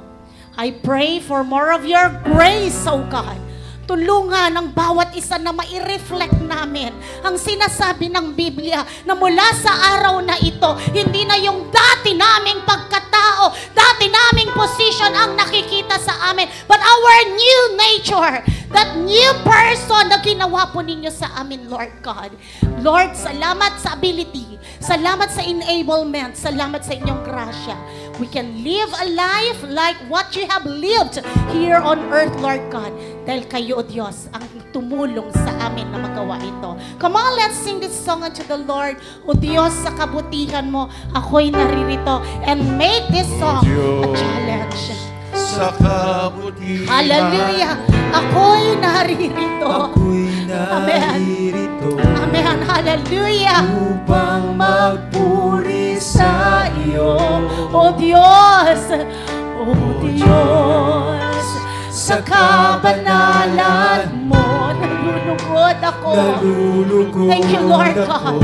I pray for more of your grace, O God. Tulungan ang bawat isa na mai-reflect namin ang sinasabi ng Biblia na mula sa araw na ito, hindi na yung dati naming pagkatao, dati naming position ang nakikita sa amin, but our new nature, that new person na ginawa po ninyo sa amin, Lord God. Lord, salamat sa ability, salamat sa enablement, salamat sa inyong grasya. We can live a life like what you have lived here on earth, Lord God. Dahil kayo, O Diyos, ang tumulong sa amin na magawa ito. Come on, let's sing this song unto the Lord. O Diyos, sa kabutihan mo, ako'y naririto. And make this song a challenge. Sa kabutihan, hallelujah. Ako'y naririto. ako'y naririto. Amen. Hallelujah. Upang magpuri sa iyo, O Diyos, O Diyos, sa kabanalan mo, nalulugod ako. nalulugod Thank you, Lord ako. God.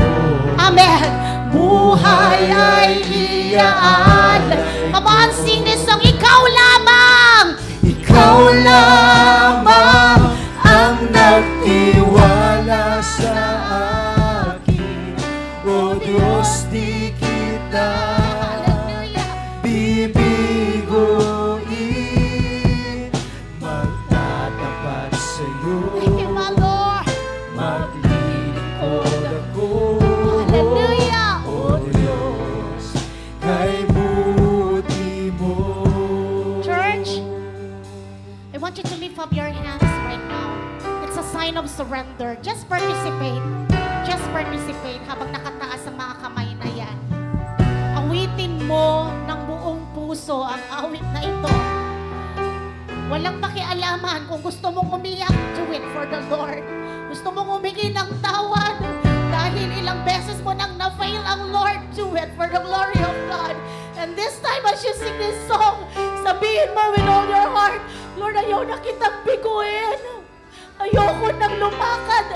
Amen. Buhay ay iyaan. Come on, sing this song. Ikaw lamang. Ikaw lamang ang nagtiwala sa akin. O Diyos, di kita bibiguin. Magtatapat sa'yo, Thank you, my Lord. maglilingkod ako. Hallelujah. O Diyos, kay buti mo. Church, I want you to lift up your hands right now. It's a sign of surrender. Just participate. Just participate habang nakataas ang mga kamay na yan. Awitin mo ng buong puso ang awit na ito. Walang pakialaman kung gusto mong umiyak, do it for the Lord. Gusto mong humingi ng tawad dahil ilang beses mo nang na-fail ang Lord, do it for the glory of God. And this time as you sing this song, sabihin mo with all your heart, Lord, ayaw na kitang biguin. Ayoko nang lumakad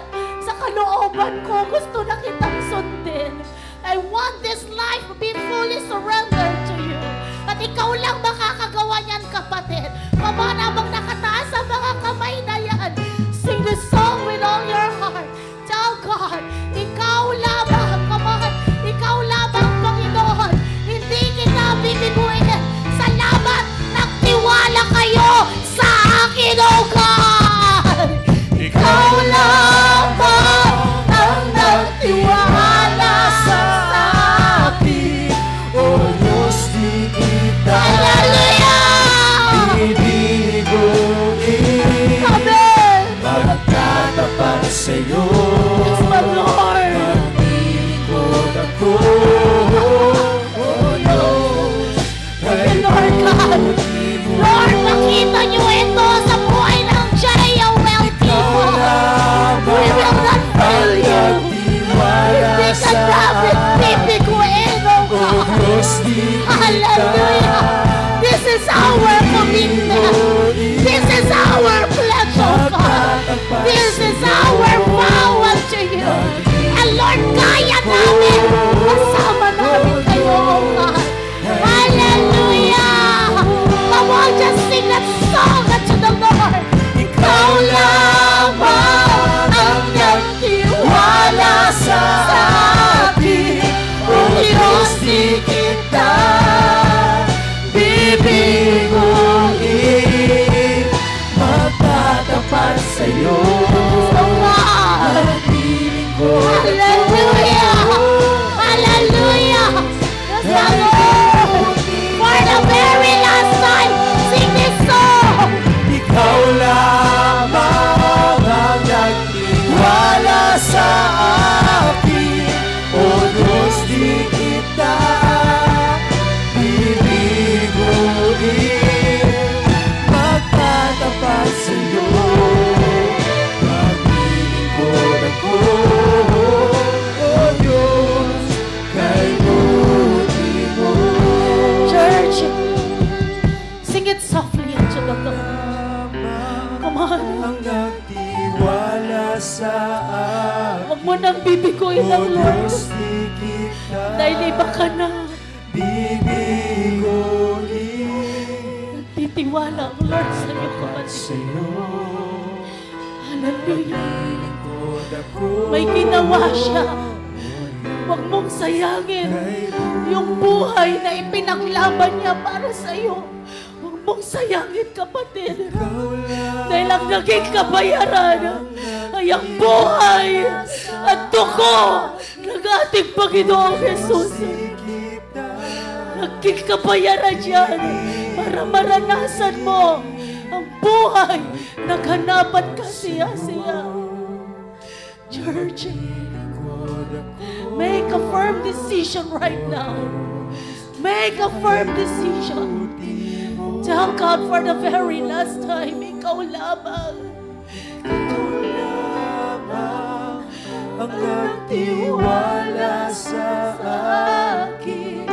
sa kalooban ko. Gusto na kitang sundin. I want this life to be fully surrendered to you. At ikaw lang makakagawa niyan, kapatid. Come habang nakataas ang mga kamay na yan, sing this song with all your heart. Tell God, ikaw lamang, come on, ikaw lamang, Panginoon. Hindi kita bibiguin. Salamat, nagtiwala kayo sa akin, O God. Ikaw lamang ang nagtiwala sa akin. O Diyos, di kita Hallelujah! bibiguin. Amen! Magtatapat sa'yo, Yes, my Lord! Lord, kaya namin. Kasama namin kayo, oh God. Hallelujah! Come on, just sing that song unto the Lord. Ikaw lamang ang nagtiwala sa akin. O Diyos, di kita bibiguin. Magtatapat sa'yo. Hallelujah! Hallelujah! For the very last time, sing this song. Ikaw lamang ang nagtiwala sa akin. O Diyos, di kita bibiguin. Magtatapat sa'yo. Maglilingkod ako. O Diyos, kay buti mo. Church, sing it softly unto the Lord. Come on. Ang nagtiwala sa akin. Huwag mo nang bibiguin O ang Lord. Diyos, di kita Dahil iba ka na. bibiguin. Titiwala ang Lord sa iyo, kapatid. Sa'yo, Hallelujah. lingkod ako. May ginawa siya. Huwag mong sayangin yung buhay na ipinaglaban niya para sa iyo. Huwag mong sayangin, kapatid. Dahil ang naging kabayaran ay ang buhay at dugo ng ating Panginoong Jesus. Naging kabayaran yan para maranasan mo ang buhay na ganapan kasiya-siya. Church, make a firm decision right now. Make a firm decision. Tell God for the very last time, ikaw lamang. Ikaw lamang ang nagtiwala sa akin.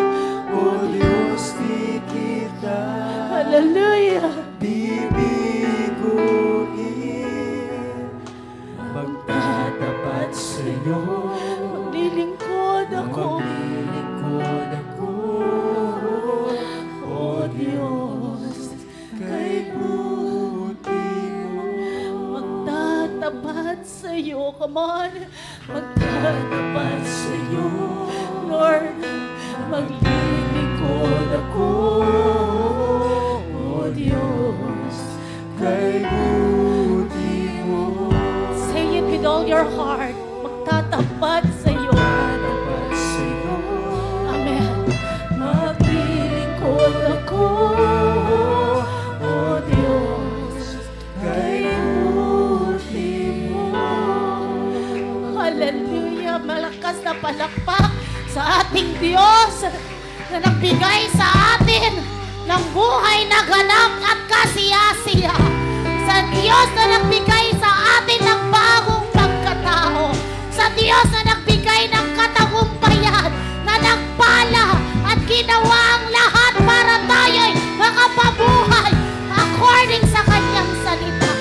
O Diyos, di kita Hallelujah. bibiguin. Magtatapat sa'yo. Maglilingkod ako. Maglilingkod ako. O Diyos, kay buti mo. Magtatapat sa iyo. Come on. Magtatapat sa iyo. Lord, maglilingkod ako. O Diyos, Kay buti mo. say it with all your heart. Magtatapat sa iyo. Magtatapat sa'yo. Amen. Maglilingkod ako. O Diyos, Kay buti mo. hallelujah. Malakas na palakpak sa ating Diyos na nagbigay sa atin ng buhay na ganap at kasiyasiya. Sa Diyos na nagbigay sa atin ng bagong pagkatao. Sa Diyos na nagbigay ng katagumpayan, na nagpala at ginawa ang lahat para tayo'y makapabuhay according sa kanyang salita.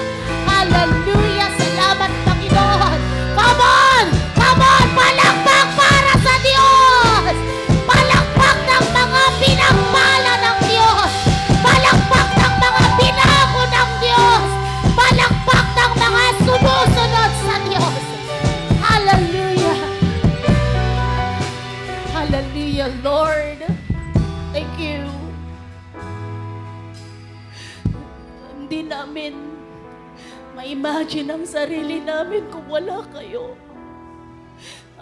Hallelujah! Salamat, Panginoon! Come on! Come on! Palakpak para sa Diyos! Palakpak ng mga pinagpala ng Diyos! Palakpak ng mga binago ng Diyos! Palakpak ng mga sumusunod sa Diyos! Hallelujah! Hallelujah, Lord! Thank you! Hindi namin ma-imagine ang sarili namin kung wala kayo.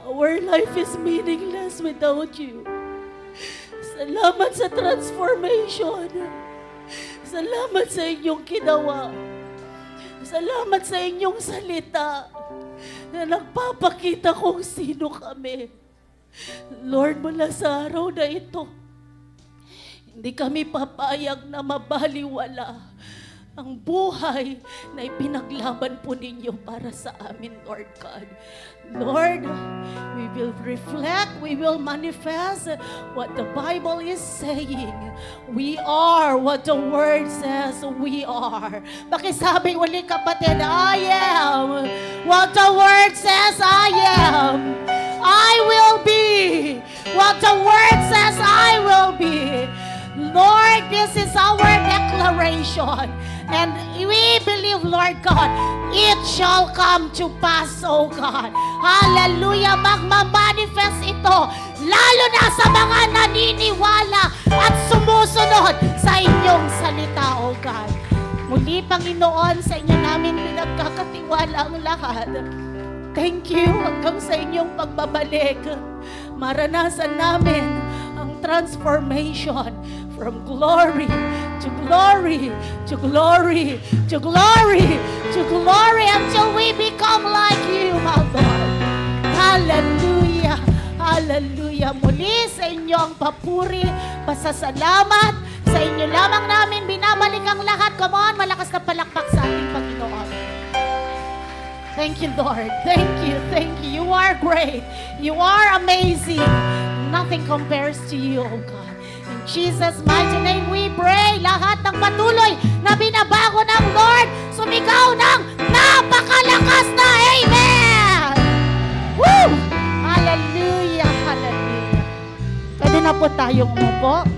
Our life is meaningless without you. Salamat sa transformation. Salamat sa inyong ginawa. Salamat sa inyong salita na nagpapakita kung sino kami. Lord, mula sa araw na ito, hindi kami papayag na mabaliwala ang buhay na ipinaglaban po ninyo para sa amin, Lord God. Lord, we will reflect, we will manifest what the Bible is saying. We are what the Word says we are. Pakisabi uli, kapatid, I am what the Word says I am. what the word says I will be. Lord, this is our declaration. And we believe, Lord God, it shall come to pass, oh God. Hallelujah. Magmamanifest ito, lalo na sa mga naniniwala at sumusunod sa inyong salita, oh God. Muli, Panginoon, sa inyo namin pinagkakatiwala ang lahat. Thank you hanggang sa inyong pagbabalik. Maranasan namin ang transformation from glory to glory to glory to glory to glory until we become like you, my Lord. Hallelujah. Hallelujah. Muli sa inyo ang papuri, pasasalamat. Sa inyo lamang namin binabalik ang lahat. Come on, malakas na palakpak sa ating Panginoon. Thank you, Lord. Thank you. Thank you. You are great. You are amazing. Nothing compares to you, oh God. In Jesus' mighty name we pray. Lahat ng patuloy na binabago ng Lord, sumigaw ng napakalakas na amen! Woo! Hallelujah! Hallelujah! Pwede na po tayong umupo.